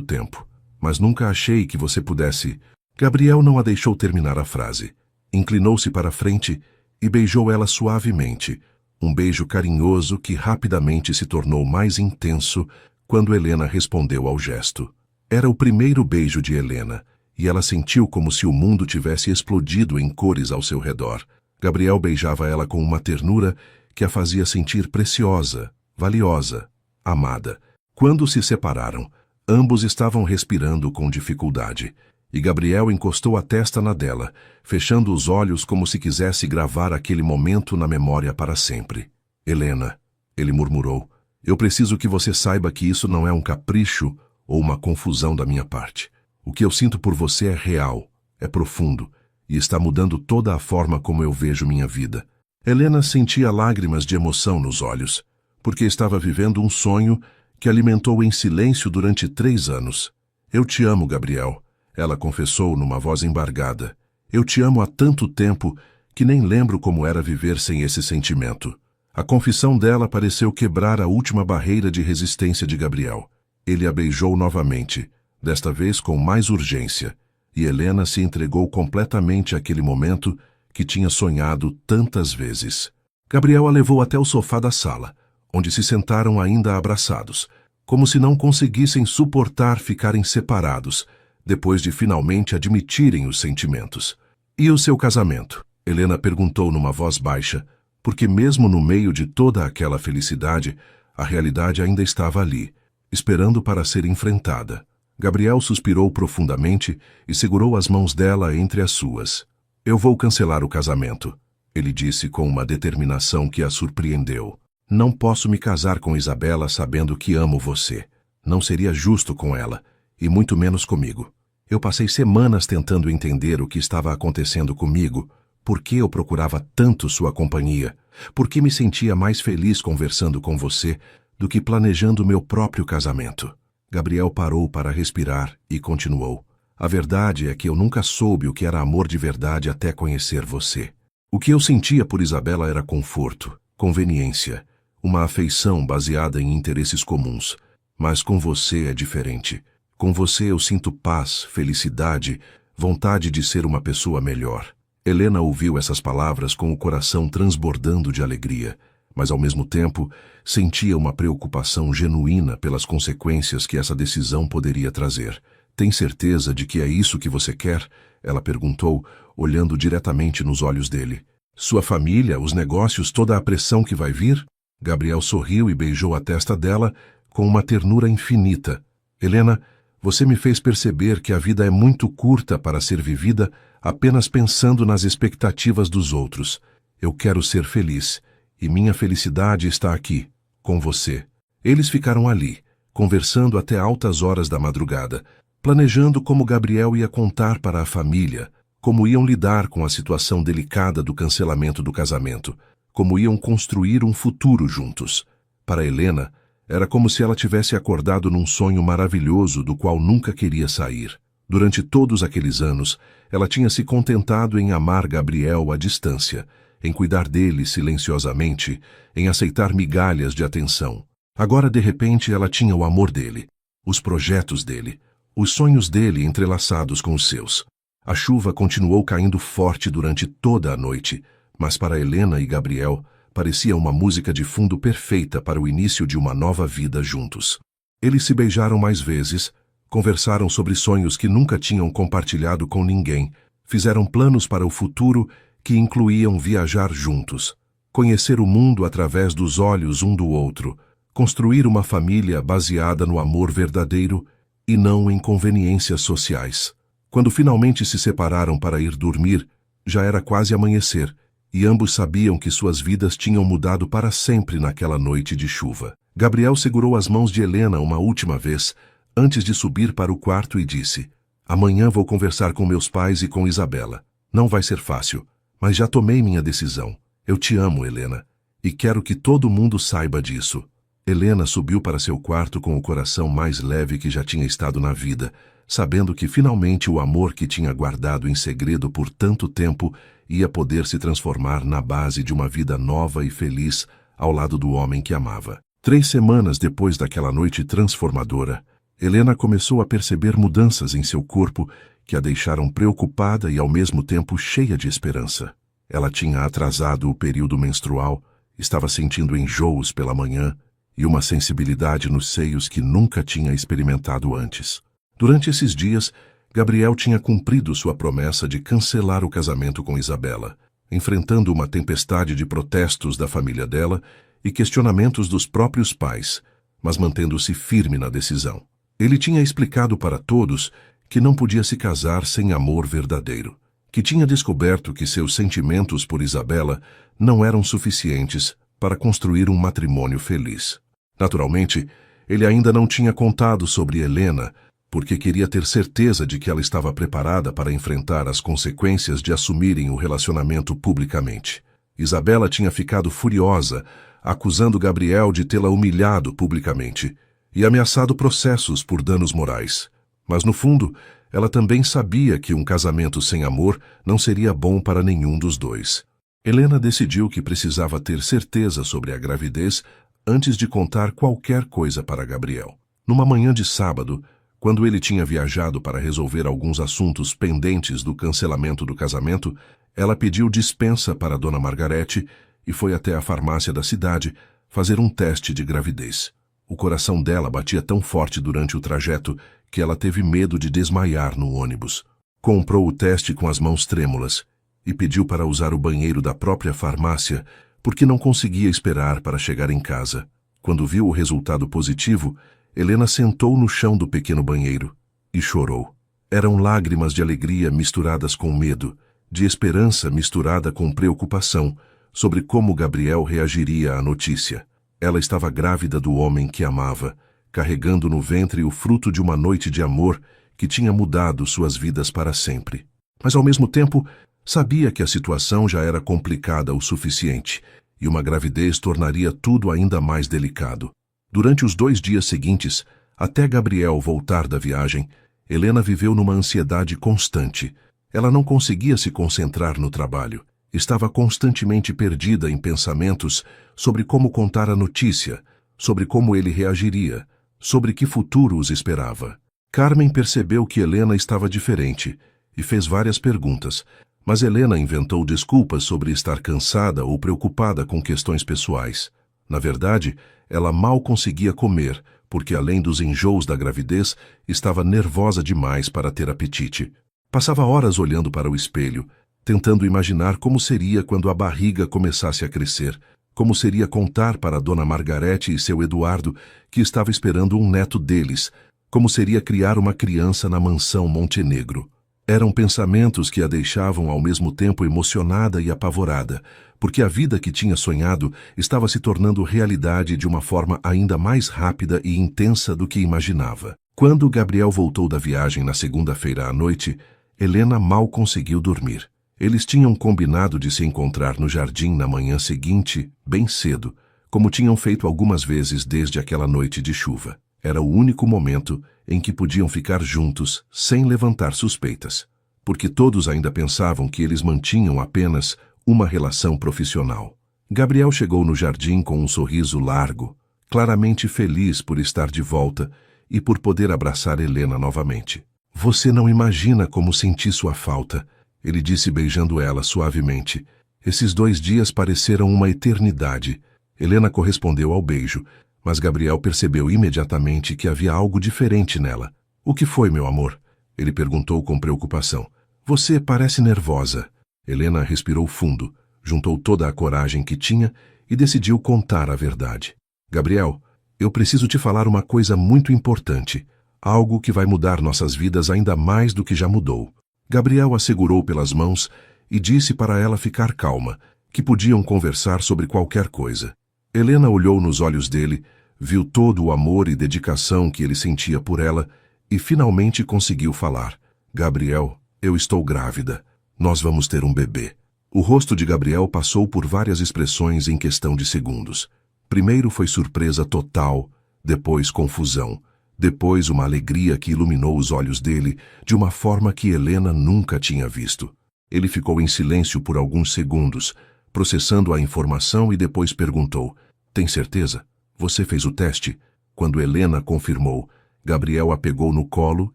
tempo, mas nunca achei que você pudesse... Gabriel não a deixou terminar a frase. Inclinou-se para a frente e beijou ela suavemente, um beijo carinhoso que rapidamente se tornou mais intenso quando Helena respondeu ao gesto. Era o primeiro beijo de Helena, e ela sentiu como se o mundo tivesse explodido em cores ao seu redor. Gabriel beijava ela com uma ternura que a fazia sentir preciosa, valiosa, amada. Quando se separaram, ambos estavam respirando com dificuldade, e Gabriel encostou a testa na dela, fechando os olhos como se quisesse gravar aquele momento na memória para sempre. Helena, ele murmurou, eu preciso que você saiba que isso não é um capricho ou uma confusão da minha parte. O que eu sinto por você é real, é profundo, e está mudando toda a forma como eu vejo minha vida. Helena sentia lágrimas de emoção nos olhos, porque estava vivendo um sonho que alimentou em silêncio durante 3 anos. Eu te amo, Gabriel, ela confessou numa voz embargada. Eu te amo há tanto tempo que nem lembro como era viver sem esse sentimento. A confissão dela pareceu quebrar a última barreira de resistência de Gabriel. Ele a beijou novamente, desta vez com mais urgência, e Helena se entregou completamente àquele momento que tinha sonhado tantas vezes. Gabriel a levou até o sofá da sala, onde se sentaram ainda abraçados, como se não conseguissem suportar ficarem separados, depois de finalmente admitirem os sentimentos. E o seu casamento? Helena perguntou numa voz baixa, porque mesmo no meio de toda aquela felicidade, a realidade ainda estava ali, esperando para ser enfrentada. Gabriel suspirou profundamente e segurou as mãos dela entre as suas. Eu vou cancelar o casamento, ele disse com uma determinação que a surpreendeu. Não posso me casar com Isabela sabendo que amo você. Não seria justo com ela, e muito menos comigo. Eu passei semanas tentando entender o que estava acontecendo comigo, por que eu procurava tanto sua companhia, por que me sentia mais feliz conversando com você do que planejando meu próprio casamento. Gabriel parou para respirar e continuou. A verdade é que eu nunca soube o que era amor de verdade até conhecer você. O que eu sentia por Isabela era conforto, conveniência, uma afeição baseada em interesses comuns. Mas com você é diferente. Com você eu sinto paz, felicidade, vontade de ser uma pessoa melhor. Helena ouviu essas palavras com o coração transbordando de alegria, mas ao mesmo tempo sentia uma preocupação genuína pelas consequências que essa decisão poderia trazer. Tem certeza de que é isso que você quer? Ela perguntou, olhando diretamente nos olhos dele. Sua família, os negócios, toda a pressão que vai vir? Gabriel sorriu e beijou a testa dela com uma ternura infinita. Helena, você me fez perceber que a vida é muito curta para ser vivida apenas pensando nas expectativas dos outros. Eu quero ser feliz, e minha felicidade está aqui, com você. Eles ficaram ali, conversando até altas horas da madrugada, planejando como Gabriel ia contar para a família, como iam lidar com a situação delicada do cancelamento do casamento, como iam construir um futuro juntos. Para Helena, era como se ela tivesse acordado num sonho maravilhoso do qual nunca queria sair. Durante todos aqueles anos, ela tinha se contentado em amar Gabriel à distância, em cuidar dele silenciosamente, em aceitar migalhas de atenção. Agora, de repente, ela tinha o amor dele, os projetos dele, os sonhos dele entrelaçados com os seus. A chuva continuou caindo forte durante toda a noite, mas para Helena e Gabriel parecia uma música de fundo perfeita para o início de uma nova vida juntos. Eles se beijaram mais vezes, conversaram sobre sonhos que nunca tinham compartilhado com ninguém, fizeram planos para o futuro que incluíam viajar juntos, conhecer o mundo através dos olhos um do outro, construir uma família baseada no amor verdadeiro e não em conveniências sociais. Quando finalmente se separaram para ir dormir, já era quase amanhecer, e ambos sabiam que suas vidas tinham mudado para sempre naquela noite de chuva. Gabriel segurou as mãos de Helena uma última vez, antes de subir para o quarto e disse: Amanhã vou conversar com meus pais e com Isabela. Não vai ser fácil, mas já tomei minha decisão. Eu te amo, Helena, e quero que todo mundo saiba disso. Helena subiu para seu quarto com o coração mais leve que já tinha estado na vida, sabendo que finalmente o amor que tinha guardado em segredo por tanto tempo ia poder se transformar na base de uma vida nova e feliz ao lado do homem que amava. 3 semanas depois daquela noite transformadora, Helena começou a perceber mudanças em seu corpo que a deixaram preocupada e ao mesmo tempo cheia de esperança. Ela tinha atrasado o período menstrual, estava sentindo enjoos pela manhã e uma sensibilidade nos seios que nunca tinha experimentado antes. Durante esses dias, Gabriel tinha cumprido sua promessa de cancelar o casamento com Isabela, enfrentando uma tempestade de protestos da família dela e questionamentos dos próprios pais, mas mantendo-se firme na decisão. Ele tinha explicado para todos que não podia se casar sem amor verdadeiro, que tinha descoberto que seus sentimentos por Isabela não eram suficientes para construir um matrimônio feliz. Naturalmente, ele ainda não tinha contado sobre Helena, porque queria ter certeza de que ela estava preparada para enfrentar as consequências de assumirem o relacionamento publicamente. Isabela tinha ficado furiosa, acusando Gabriel de tê-la humilhado publicamente e ameaçado processos por danos morais. Mas, no fundo, ela também sabia que um casamento sem amor não seria bom para nenhum dos dois. Helena decidiu que precisava ter certeza sobre a gravidez antes de contar qualquer coisa para Gabriel. Numa manhã de sábado, quando ele tinha viajado para resolver alguns assuntos pendentes do cancelamento do casamento, ela pediu dispensa para Dona Margarete e foi até a farmácia da cidade fazer um teste de gravidez. O coração dela batia tão forte durante o trajeto que ela teve medo de desmaiar no ônibus. Comprou o teste com as mãos trêmulas e pediu para usar o banheiro da própria farmácia porque não conseguia esperar para chegar em casa. Quando viu o resultado positivo, Helena sentou no chão do pequeno banheiro e chorou. Eram lágrimas de alegria misturadas com medo, de esperança misturada com preocupação sobre como Gabriel reagiria à notícia. Ela estava grávida do homem que amava, carregando no ventre o fruto de uma noite de amor que tinha mudado suas vidas para sempre. Mas, ao mesmo tempo, sabia que a situação já era complicada o suficiente e uma gravidez tornaria tudo ainda mais delicado. Durante os 2 dias seguintes, até Gabriel voltar da viagem, Helena viveu numa ansiedade constante. Ela não conseguia se concentrar no trabalho. Estava constantemente perdida em pensamentos sobre como contar a notícia, sobre como ele reagiria, sobre que futuro os esperava. Carmen percebeu que Helena estava diferente e fez várias perguntas, mas Helena inventou desculpas sobre estar cansada ou preocupada com questões pessoais. Na verdade, ela mal conseguia comer, porque além dos enjoos da gravidez, estava nervosa demais para ter apetite. Passava horas olhando para o espelho, tentando imaginar como seria quando a barriga começasse a crescer, como seria contar para Dona Margarete e seu Eduardo que estava esperando um neto deles, como seria criar uma criança na mansão Montenegro. Eram pensamentos que a deixavam ao mesmo tempo emocionada e apavorada, porque a vida que tinha sonhado estava se tornando realidade de uma forma ainda mais rápida e intensa do que imaginava. Quando Gabriel voltou da viagem na segunda-feira à noite, Helena mal conseguiu dormir. Eles tinham combinado de se encontrar no jardim na manhã seguinte, bem cedo, como tinham feito algumas vezes desde aquela noite de chuva. Era o único momento em que podiam ficar juntos sem levantar suspeitas, porque todos ainda pensavam que eles mantinham apenas uma relação profissional. Gabriel chegou no jardim com um sorriso largo, claramente feliz por estar de volta e por poder abraçar Helena novamente. "Você não imagina como senti sua falta", ele disse beijando ela suavemente. Esses 2 dias pareceram uma eternidade. Helena correspondeu ao beijo, mas Gabriel percebeu imediatamente que havia algo diferente nela. "O que foi, meu amor?" ele perguntou com preocupação. "Você parece nervosa." Helena respirou fundo, juntou toda a coragem que tinha e decidiu contar a verdade. "Gabriel, eu preciso te falar uma coisa muito importante, algo que vai mudar nossas vidas ainda mais do que já mudou." Gabriel a segurou pelas mãos e disse para ela ficar calma, que podiam conversar sobre qualquer coisa. Helena olhou nos olhos dele, viu todo o amor e dedicação que ele sentia por ela e finalmente conseguiu falar. "Gabriel, eu estou grávida. Nós vamos ter um bebê." O rosto de Gabriel passou por várias expressões em questão de segundos. Primeiro foi surpresa total, depois confusão, depois uma alegria que iluminou os olhos dele de uma forma que Helena nunca tinha visto. Ele ficou em silêncio por alguns segundos, processando a informação e depois perguntou: "Tem certeza? Você fez o teste?" Quando Helena confirmou, Gabriel a pegou no colo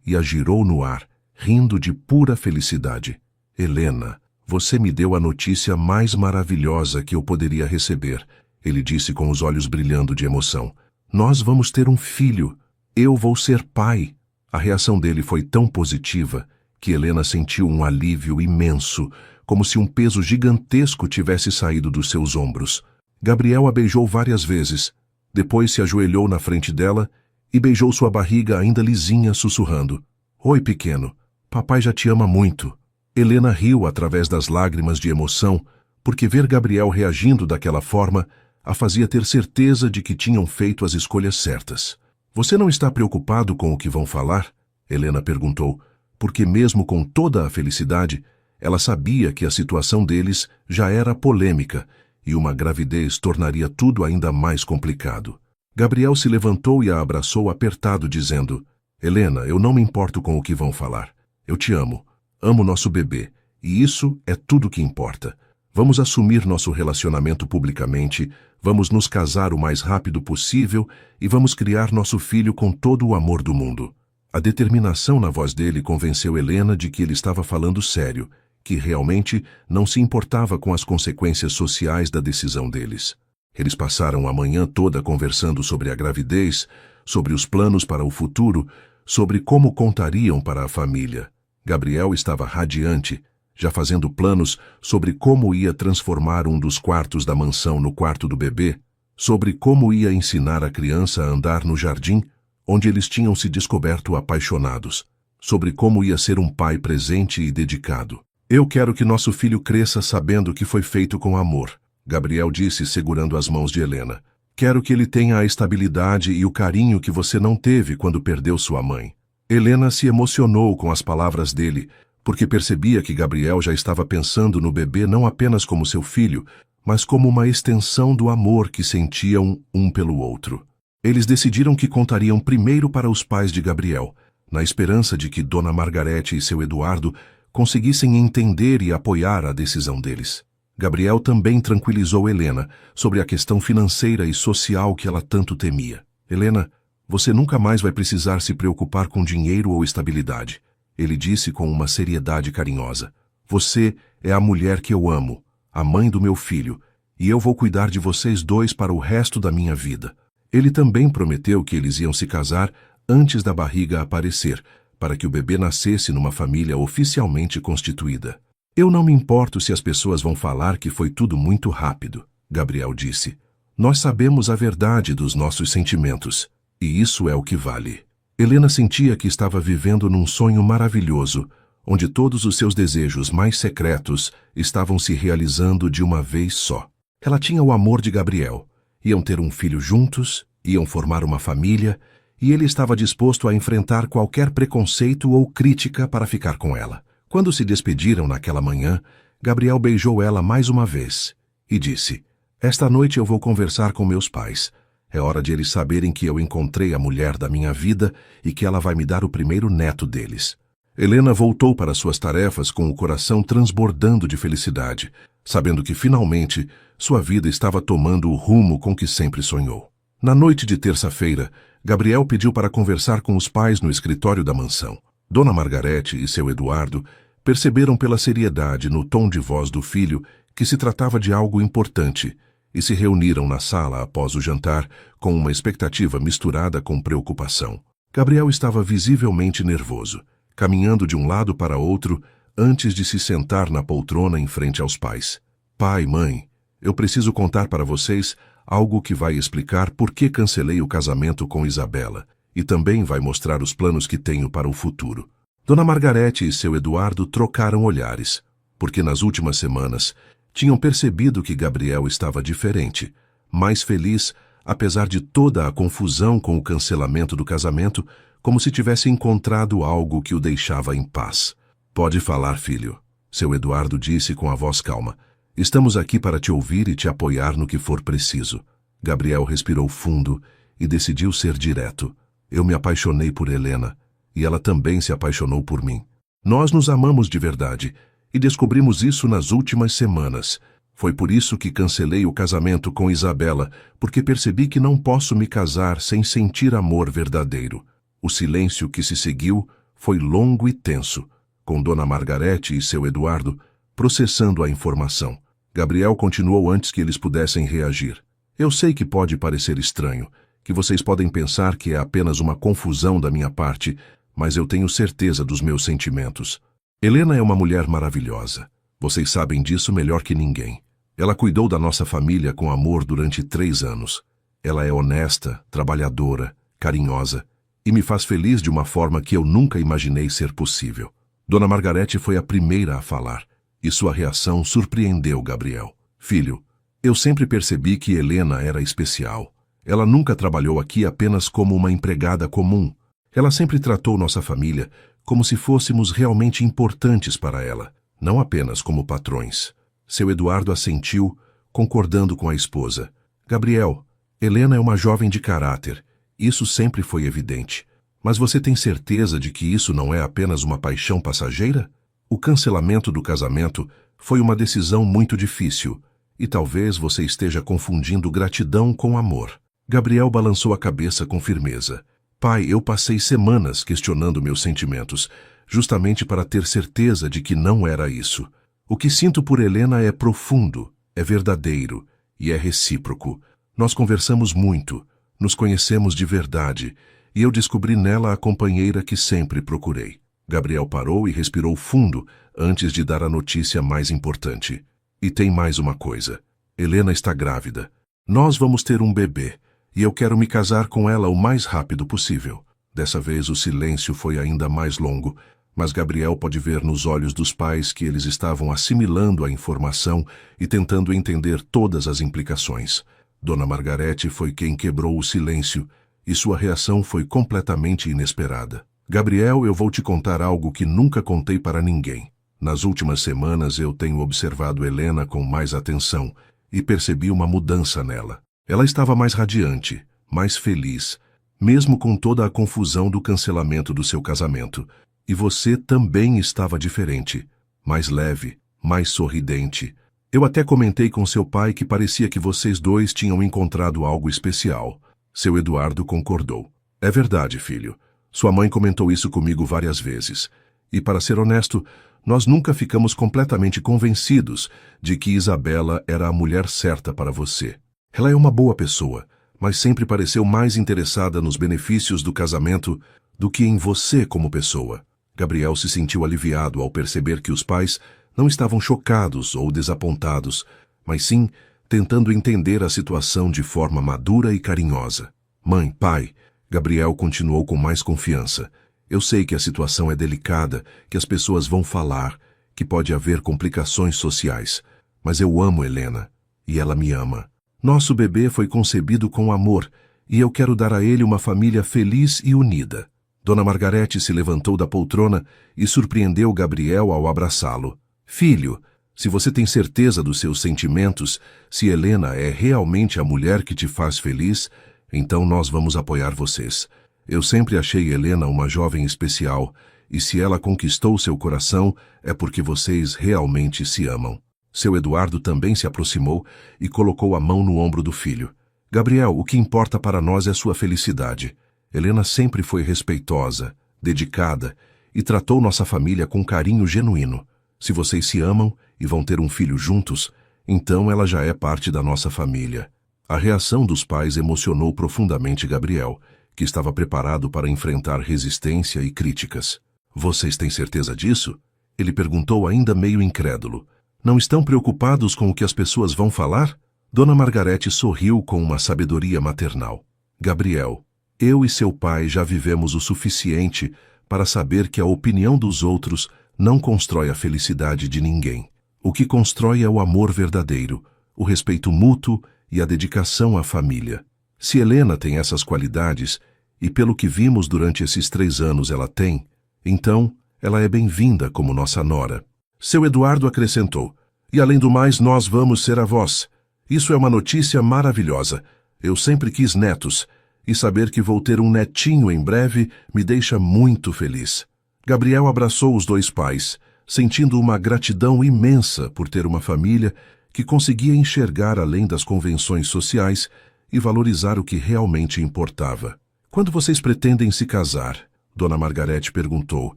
e a girou no ar, rindo de pura felicidade. "Helena, você me deu a notícia mais maravilhosa que eu poderia receber", ele disse com os olhos brilhando de emoção. "Nós vamos ter um filho. Eu vou ser pai." A reação dele foi tão positiva que Helena sentiu um alívio imenso, como se um peso gigantesco tivesse saído dos seus ombros. Gabriel a beijou várias vezes, depois se ajoelhou na frente dela e beijou sua barriga ainda lisinha, sussurrando: "Oi, pequeno, papai já te ama muito." Helena riu através das lágrimas de emoção, porque ver Gabriel reagindo daquela forma a fazia ter certeza de que tinham feito as escolhas certas. "Você não está preocupado com o que vão falar?" Helena perguntou, porque mesmo com toda a felicidade, ela sabia que a situação deles já era polêmica e uma gravidez tornaria tudo ainda mais complicado. Gabriel se levantou e a abraçou apertado, dizendo: "Helena, eu não me importo com o que vão falar. Eu te amo. Amo nosso bebê, e isso é tudo que importa. Vamos assumir nosso relacionamento publicamente, vamos nos casar o mais rápido possível e vamos criar nosso filho com todo o amor do mundo." A determinação na voz dele convenceu Helena de que ele estava falando sério, que realmente não se importava com as consequências sociais da decisão deles. Eles passaram a manhã toda conversando sobre a gravidez, sobre os planos para o futuro, sobre como contariam para a família. Gabriel estava radiante, já fazendo planos sobre como ia transformar um dos quartos da mansão no quarto do bebê, sobre como ia ensinar a criança a andar no jardim, onde eles tinham se descoberto apaixonados, sobre como ia ser um pai presente e dedicado. "Eu quero que nosso filho cresça sabendo que foi feito com amor", Gabriel disse segurando as mãos de Helena. "Quero que ele tenha a estabilidade e o carinho que você não teve quando perdeu sua mãe." Helena se emocionou com as palavras dele, porque percebia que Gabriel já estava pensando no bebê não apenas como seu filho, mas como uma extensão do amor que sentiam um pelo outro. Eles decidiram que contariam primeiro para os pais de Gabriel, na esperança de que Dona Margarete e seu Eduardo conseguissem entender e apoiar a decisão deles. Gabriel também tranquilizou Helena sobre a questão financeira e social que ela tanto temia. "Helena, você nunca mais vai precisar se preocupar com dinheiro ou estabilidade", ele disse com uma seriedade carinhosa. "Você é a mulher que eu amo, a mãe do meu filho, e eu vou cuidar de vocês dois para o resto da minha vida." Ele também prometeu que eles iam se casar antes da barriga aparecer, para que o bebê nascesse numa família oficialmente constituída. "Eu não me importo se as pessoas vão falar que foi tudo muito rápido", Gabriel disse. "Nós sabemos a verdade dos nossos sentimentos, e isso é o que vale." Helena sentia que estava vivendo num sonho maravilhoso, onde todos os seus desejos mais secretos estavam se realizando de uma vez só. Ela tinha o amor de Gabriel. Iam ter um filho juntos, iam formar uma família, e ele estava disposto a enfrentar qualquer preconceito ou crítica para ficar com ela. Quando se despediram naquela manhã, Gabriel beijou ela mais uma vez e disse: "Esta noite eu vou conversar com meus pais. É hora de eles saberem que eu encontrei a mulher da minha vida e que ela vai me dar o primeiro neto deles." Helena voltou para suas tarefas com o coração transbordando de felicidade, sabendo que finalmente sua vida estava tomando o rumo com que sempre sonhou. Na noite de terça-feira, Gabriel pediu para conversar com os pais no escritório da mansão. Dona Margarete e seu Eduardo perceberam pela seriedade no tom de voz do filho que se tratava de algo importante e se reuniram na sala após o jantar com uma expectativa misturada com preocupação. Gabriel estava visivelmente nervoso, caminhando de um lado para outro antes de se sentar na poltrona em frente aos pais. "Pai, mãe, eu preciso contar para vocês algo que vai explicar por que cancelei o casamento com Isabela e também vai mostrar os planos que tenho para o futuro." Dona Margarete e seu Eduardo trocaram olhares, porque nas últimas semanas tinham percebido que Gabriel estava diferente, mais feliz, apesar de toda a confusão com o cancelamento do casamento, como se tivesse encontrado algo que o deixava em paz. "Pode falar, filho", seu Eduardo disse com a voz calma. "Estamos aqui para te ouvir e te apoiar no que for preciso." Gabriel respirou fundo e decidiu ser direto. Eu me apaixonei por Helena, e ela também se apaixonou por mim. Nós nos amamos de verdade, e descobrimos isso nas últimas semanas. Foi por isso que cancelei o casamento com Isabela, porque percebi que não posso me casar sem sentir amor verdadeiro. O silêncio que se seguiu foi longo e tenso, com Dona Margarete e seu Eduardo processando a informação. Gabriel continuou antes que eles pudessem reagir. Eu sei que pode parecer estranho, que vocês podem pensar que é apenas uma confusão da minha parte, mas eu tenho certeza dos meus sentimentos. Helena é uma mulher maravilhosa. Vocês sabem disso melhor que ninguém. Ela cuidou da nossa família com amor durante 3 anos. Ela é honesta, trabalhadora, carinhosa e me faz feliz de uma forma que eu nunca imaginei ser possível. Dona Margarete foi a primeira a falar, e sua reação surpreendeu Gabriel. Filho, eu sempre percebi que Helena era especial. Ela nunca trabalhou aqui apenas como uma empregada comum. Ela sempre tratou nossa família como se fôssemos realmente importantes para ela, não apenas como patrões. Seu Eduardo assentiu, concordando com a esposa. Gabriel, Helena é uma jovem de caráter. Isso sempre foi evidente. Mas você tem certeza de que isso não é apenas uma paixão passageira? O cancelamento do casamento foi uma decisão muito difícil, e talvez você esteja confundindo gratidão com amor. Gabriel balançou a cabeça com firmeza. Pai, eu passei semanas questionando meus sentimentos, justamente para ter certeza de que não era isso. O que sinto por Helena é profundo, é verdadeiro e é recíproco. Nós conversamos muito, nos conhecemos de verdade, e eu descobri nela a companheira que sempre procurei. Gabriel parou e respirou fundo antes de dar a notícia mais importante. E tem mais uma coisa. Helena está grávida. Nós vamos ter um bebê, e eu quero me casar com ela o mais rápido possível. Dessa vez o silêncio foi ainda mais longo, mas Gabriel pode ver nos olhos dos pais que eles estavam assimilando a informação e tentando entender todas as implicações. Dona Margarete foi quem quebrou o silêncio, e sua reação foi completamente inesperada. Gabriel, eu vou te contar algo que nunca contei para ninguém. Nas últimas semanas eu tenho observado Helena com mais atenção e percebi uma mudança nela. Ela estava mais radiante, mais feliz, mesmo com toda a confusão do cancelamento do seu casamento. E você também estava diferente, mais leve, mais sorridente. Eu até comentei com seu pai que parecia que vocês dois tinham encontrado algo especial. Seu Eduardo concordou. É verdade, filho. Sua mãe comentou isso comigo várias vezes. E, para ser honesto, nós nunca ficamos completamente convencidos de que Isabela era a mulher certa para você. Ela é uma boa pessoa, mas sempre pareceu mais interessada nos benefícios do casamento do que em você como pessoa. Gabriel se sentiu aliviado ao perceber que os pais não estavam chocados ou desapontados, mas sim tentando entender a situação de forma madura e carinhosa. Mãe, pai, Gabriel continuou com mais confiança. Eu sei que a situação é delicada, que as pessoas vão falar, que pode haver complicações sociais, mas eu amo Helena, e ela me ama. Nosso bebê foi concebido com amor, e eu quero dar a ele uma família feliz e unida. Dona Margarete se levantou da poltrona e surpreendeu Gabriel ao abraçá-lo. Filho, se você tem certeza dos seus sentimentos, se Helena é realmente a mulher que te faz feliz, então nós vamos apoiar vocês. Eu sempre achei Helena uma jovem especial, e se ela conquistou seu coração, é porque vocês realmente se amam. Seu Eduardo também se aproximou e colocou a mão no ombro do filho. Gabriel, o que importa para nós é sua felicidade. Helena sempre foi respeitosa, dedicada e tratou nossa família com carinho genuíno. Se vocês se amam e vão ter um filho juntos, então ela já é parte da nossa família. A reação dos pais emocionou profundamente Gabriel, que estava preparado para enfrentar resistência e críticas. Vocês têm certeza disso? Ele perguntou ainda meio incrédulo. Não estão preocupados com o que as pessoas vão falar? Dona Margarete sorriu com uma sabedoria maternal. Gabriel, eu e seu pai já vivemos o suficiente para saber que a opinião dos outros não constrói a felicidade de ninguém. O que constrói é o amor verdadeiro, o respeito mútuo e a dedicação à família. Se Helena tem essas qualidades, e pelo que vimos durante esses 3 anos ela tem, então ela é bem-vinda como nossa nora. Seu Eduardo acrescentou, e além do mais nós vamos ser avós. Isso é uma notícia maravilhosa. Eu sempre quis netos, e saber que vou ter um netinho em breve me deixa muito feliz. Gabriel abraçou os dois pais, sentindo uma gratidão imensa por ter uma família que conseguia enxergar além das convenções sociais e valorizar o que realmente importava. Quando vocês pretendem se casar? Dona Margarete perguntou,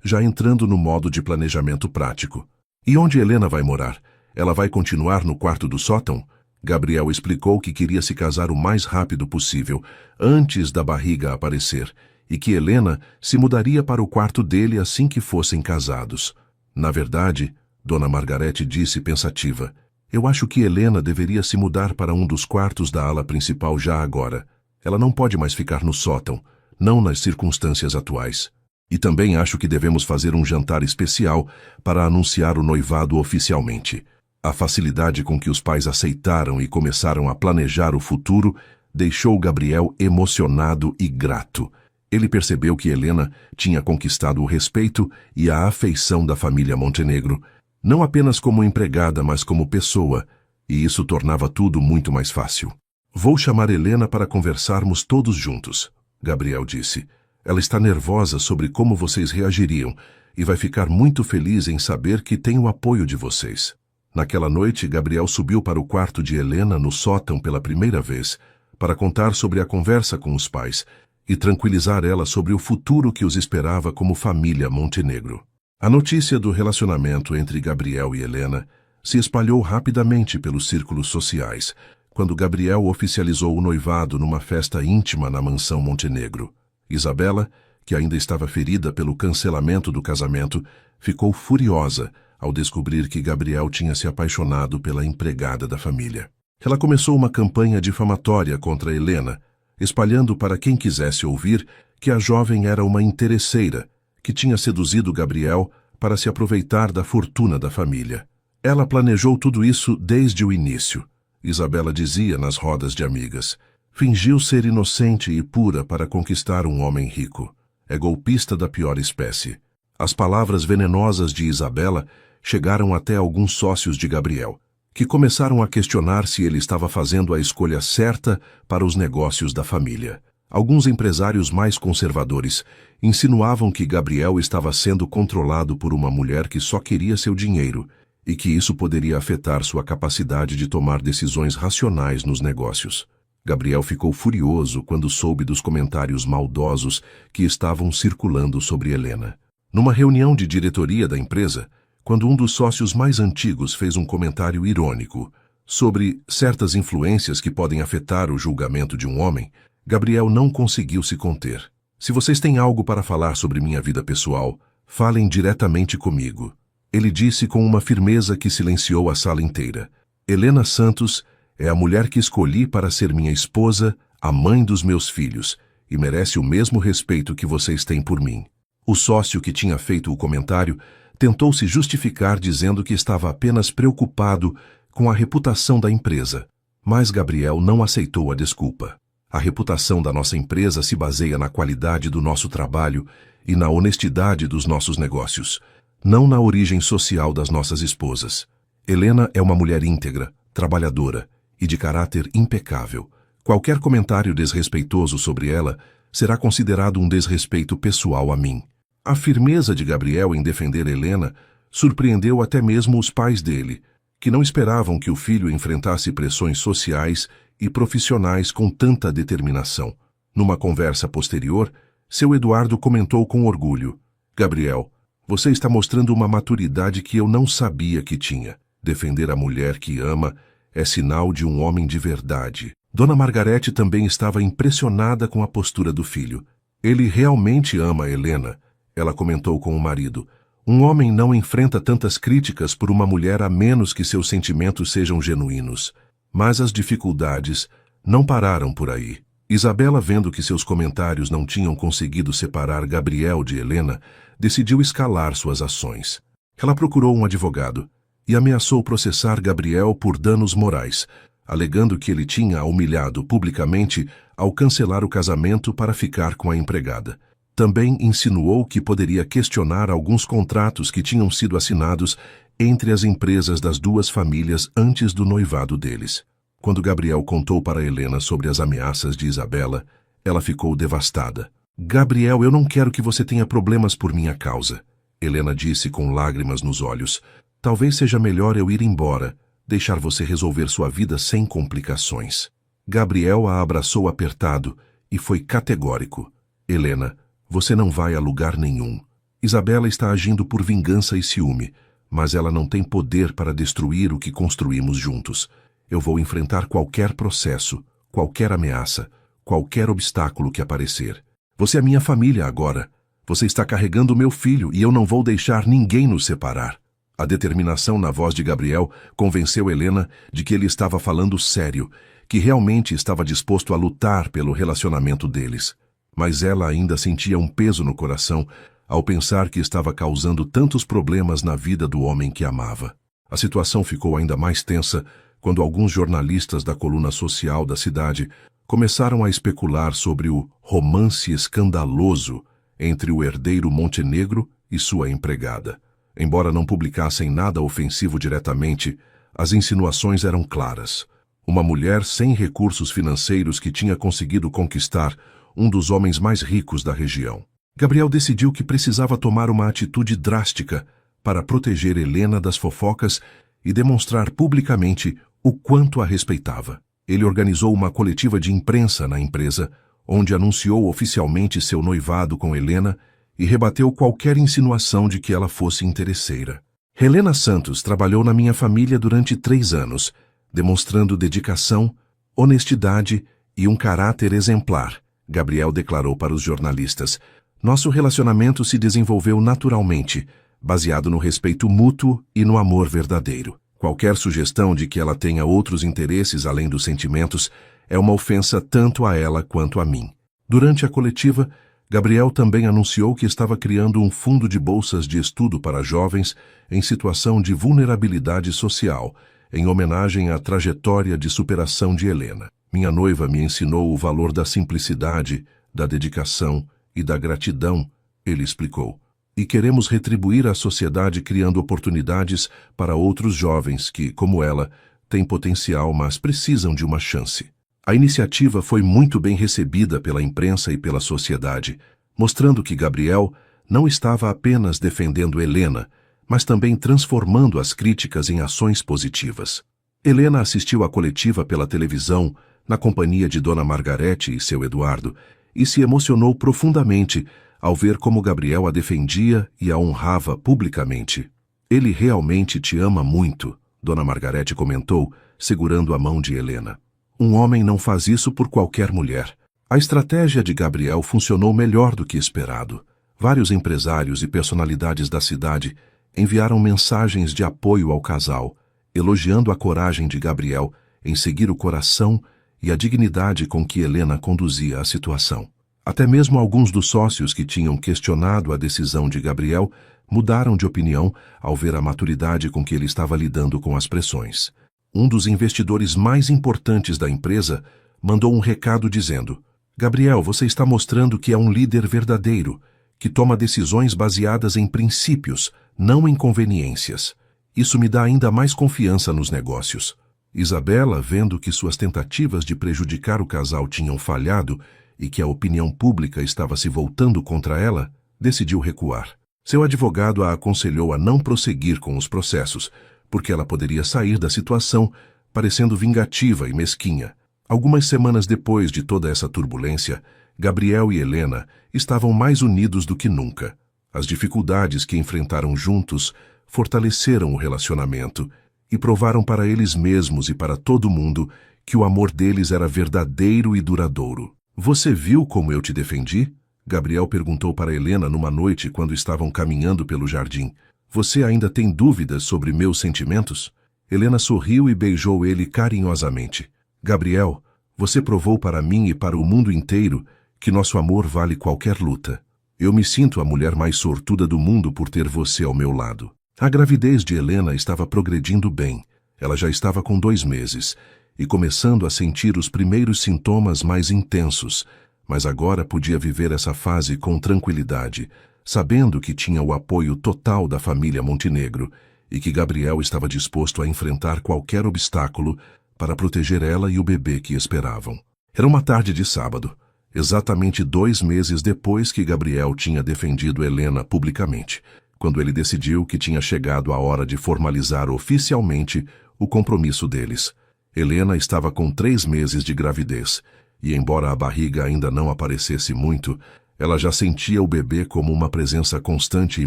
já entrando no modo de planejamento prático. E onde Helena vai morar? Ela vai continuar no quarto do sótão? Gabriel explicou que queria se casar o mais rápido possível, antes da barriga aparecer, e que Helena se mudaria para o quarto dele assim que fossem casados. Na verdade, Dona Margarete disse pensativa, eu acho que Helena deveria se mudar para um dos quartos da ala principal já agora. Ela não pode mais ficar no sótão, não nas circunstâncias atuais. E também acho que devemos fazer um jantar especial para anunciar o noivado oficialmente. A facilidade com que os pais aceitaram e começaram a planejar o futuro deixou Gabriel emocionado e grato. Ele percebeu que Helena tinha conquistado o respeito e a afeição da família Montenegro, não apenas como empregada, mas como pessoa, e isso tornava tudo muito mais fácil. Vou chamar Helena para conversarmos todos juntos, Gabriel disse. Ela está nervosa sobre como vocês reagiriam e vai ficar muito feliz em saber que tem o apoio de vocês. Naquela noite, Gabriel subiu para o quarto de Helena no sótão pela primeira vez, para contar sobre a conversa com os pais e tranquilizar ela sobre o futuro que os esperava como família Montenegro. A notícia do relacionamento entre Gabriel e Helena se espalhou rapidamente pelos círculos sociais, quando Gabriel oficializou o noivado numa festa íntima na mansão Montenegro. Isabela, que ainda estava ferida pelo cancelamento do casamento, ficou furiosa ao descobrir que Gabriel tinha se apaixonado pela empregada da família. Ela começou uma campanha difamatória contra Helena, espalhando para quem quisesse ouvir que a jovem era uma interesseira, que tinha seduzido Gabriel para se aproveitar da fortuna da família. Ela planejou tudo isso desde o início, Isabela dizia nas rodas de amigas. Fingiu ser inocente e pura para conquistar um homem rico. É golpista da pior espécie. As palavras venenosas de Isabela chegaram até alguns sócios de Gabriel, que começaram a questionar se ele estava fazendo a escolha certa para os negócios da família. Alguns empresários mais conservadores insinuavam que Gabriel estava sendo controlado por uma mulher que só queria seu dinheiro e que isso poderia afetar sua capacidade de tomar decisões racionais nos negócios. Gabriel ficou furioso quando soube dos comentários maldosos que estavam circulando sobre Helena. Numa reunião de diretoria da empresa, quando um dos sócios mais antigos fez um comentário irônico sobre certas influências que podem afetar o julgamento de um homem, Gabriel não conseguiu se conter. Se vocês têm algo para falar sobre minha vida pessoal, falem diretamente comigo. Ele disse com uma firmeza que silenciou a sala inteira. Helena Santos é a mulher que escolhi para ser minha esposa, a mãe dos meus filhos, e merece o mesmo respeito que vocês têm por mim. O sócio que tinha feito o comentário tentou se justificar dizendo que estava apenas preocupado com a reputação da empresa, mas Gabriel não aceitou a desculpa. A reputação da nossa empresa se baseia na qualidade do nosso trabalho e na honestidade dos nossos negócios, não na origem social das nossas esposas. Helena é uma mulher íntegra, trabalhadora e de caráter impecável. Qualquer comentário desrespeitoso sobre ela será considerado um desrespeito pessoal a mim. A firmeza de Gabriel em defender Helena surpreendeu até mesmo os pais dele, que não esperavam que o filho enfrentasse pressões sociais e profissionais com tanta determinação. Numa conversa posterior, seu Eduardo comentou com orgulho: Gabriel, você está mostrando uma maturidade que eu não sabia que tinha. Defender a mulher que ama é sinal de um homem de verdade. Dona Margarete também estava impressionada com a postura do filho. Ele realmente ama Helena, ela comentou com o marido. Um homem não enfrenta tantas críticas por uma mulher a menos que seus sentimentos sejam genuínos. Mas as dificuldades não pararam por aí. Isabela, vendo que seus comentários não tinham conseguido separar Gabriel de Helena, decidiu escalar suas ações. Ela procurou um advogado e ameaçou processar Gabriel por danos morais, alegando que ele tinha a humilhado publicamente ao cancelar o casamento para ficar com a empregada. Também insinuou que poderia questionar alguns contratos que tinham sido assinados entre as empresas das duas famílias antes do noivado deles. Quando Gabriel contou para Helena sobre as ameaças de Isabela, ela ficou devastada. Gabriel, eu não quero que você tenha problemas por minha causa, Helena disse com lágrimas nos olhos. Talvez seja melhor eu ir embora, deixar você resolver sua vida sem complicações. Gabriel a abraçou apertado e foi categórico. Helena, você não vai a lugar nenhum. Isabela está agindo por vingança e ciúme, mas ela não tem poder para destruir o que construímos juntos. Eu vou enfrentar qualquer processo, qualquer ameaça, qualquer obstáculo que aparecer. Você é minha família agora. Você está carregando meu filho e eu não vou deixar ninguém nos separar. A determinação na voz de Gabriel convenceu Helena de que ele estava falando sério, que realmente estava disposto a lutar pelo relacionamento deles. Mas ela ainda sentia um peso no coração ao pensar que estava causando tantos problemas na vida do homem que amava. A situação ficou ainda mais tensa quando alguns jornalistas da coluna social da cidade começaram a especular sobre o romance escandaloso entre o herdeiro Montenegro e sua empregada. Embora não publicassem nada ofensivo diretamente, as insinuações eram claras. Uma mulher sem recursos financeiros que tinha conseguido conquistar um dos homens mais ricos da região. Gabriel decidiu que precisava tomar uma atitude drástica para proteger Helena das fofocas e demonstrar publicamente o quanto a respeitava. Ele organizou uma coletiva de imprensa na empresa, onde anunciou oficialmente seu noivado com Helena e rebateu qualquer insinuação de que ela fosse interesseira. Helena Santos trabalhou na minha família durante 3 anos, demonstrando dedicação, honestidade e um caráter exemplar, Gabriel declarou para os jornalistas. Nosso relacionamento se desenvolveu naturalmente, baseado no respeito mútuo e no amor verdadeiro. Qualquer sugestão de que ela tenha outros interesses além dos sentimentos é uma ofensa tanto a ela quanto a mim. Durante a coletiva, Gabriel também anunciou que estava criando um fundo de bolsas de estudo para jovens em situação de vulnerabilidade social, em homenagem à trajetória de superação de Helena. Minha noiva me ensinou o valor da simplicidade, da dedicação e da gratidão, ele explicou. E queremos retribuir à sociedade criando oportunidades para outros jovens que, como ela, têm potencial, mas precisam de uma chance. A iniciativa foi muito bem recebida pela imprensa e pela sociedade, mostrando que Gabriel não estava apenas defendendo Helena, mas também transformando as críticas em ações positivas. Helena assistiu à coletiva pela televisão, na companhia de Dona Margarete e seu Eduardo, e se emocionou profundamente ao ver como Gabriel a defendia e a honrava publicamente. Ele realmente te ama muito, Dona Margarete comentou, segurando a mão de Helena. Um homem não faz isso por qualquer mulher. A estratégia de Gabriel funcionou melhor do que esperado. Vários empresários e personalidades da cidade enviaram mensagens de apoio ao casal, elogiando a coragem de Gabriel em seguir o coração e a dignidade com que Helena conduzia a situação. Até mesmo alguns dos sócios que tinham questionado a decisão de Gabriel mudaram de opinião ao ver a maturidade com que ele estava lidando com as pressões. Um dos investidores mais importantes da empresa mandou um recado dizendo: Gabriel, você está mostrando que é um líder verdadeiro, que toma decisões baseadas em princípios, não em conveniências. Isso me dá ainda mais confiança nos negócios. Isabela, vendo que suas tentativas de prejudicar o casal tinham falhado e que a opinião pública estava se voltando contra ela, decidiu recuar. Seu advogado a aconselhou a não prosseguir com os processos, porque ela poderia sair da situação parecendo vingativa e mesquinha. Algumas semanas depois de toda essa turbulência, Gabriel e Helena estavam mais unidos do que nunca. As dificuldades que enfrentaram juntos fortaleceram o relacionamento e provaram para eles mesmos e para todo mundo que o amor deles era verdadeiro e duradouro. Você viu como eu te defendi? Gabriel perguntou para Helena numa noite quando estavam caminhando pelo jardim. Você ainda tem dúvidas sobre meus sentimentos? Helena sorriu e beijou ele carinhosamente. Gabriel, você provou para mim e para o mundo inteiro que nosso amor vale qualquer luta. Eu me sinto a mulher mais sortuda do mundo por ter você ao meu lado. A gravidez de Helena estava progredindo bem. Ela já estava com 2 meses e começando a sentir os primeiros sintomas mais intensos, mas agora podia viver essa fase com tranquilidade, sabendo que tinha o apoio total da família Montenegro e que Gabriel estava disposto a enfrentar qualquer obstáculo para proteger ela e o bebê que esperavam. Era uma tarde de sábado, exatamente 2 meses depois que Gabriel tinha defendido Helena publicamente, quando ele decidiu que tinha chegado a hora de formalizar oficialmente o compromisso deles. Helena estava com 3 meses de gravidez, e embora a barriga ainda não aparecesse muito, ela já sentia o bebê como uma presença constante e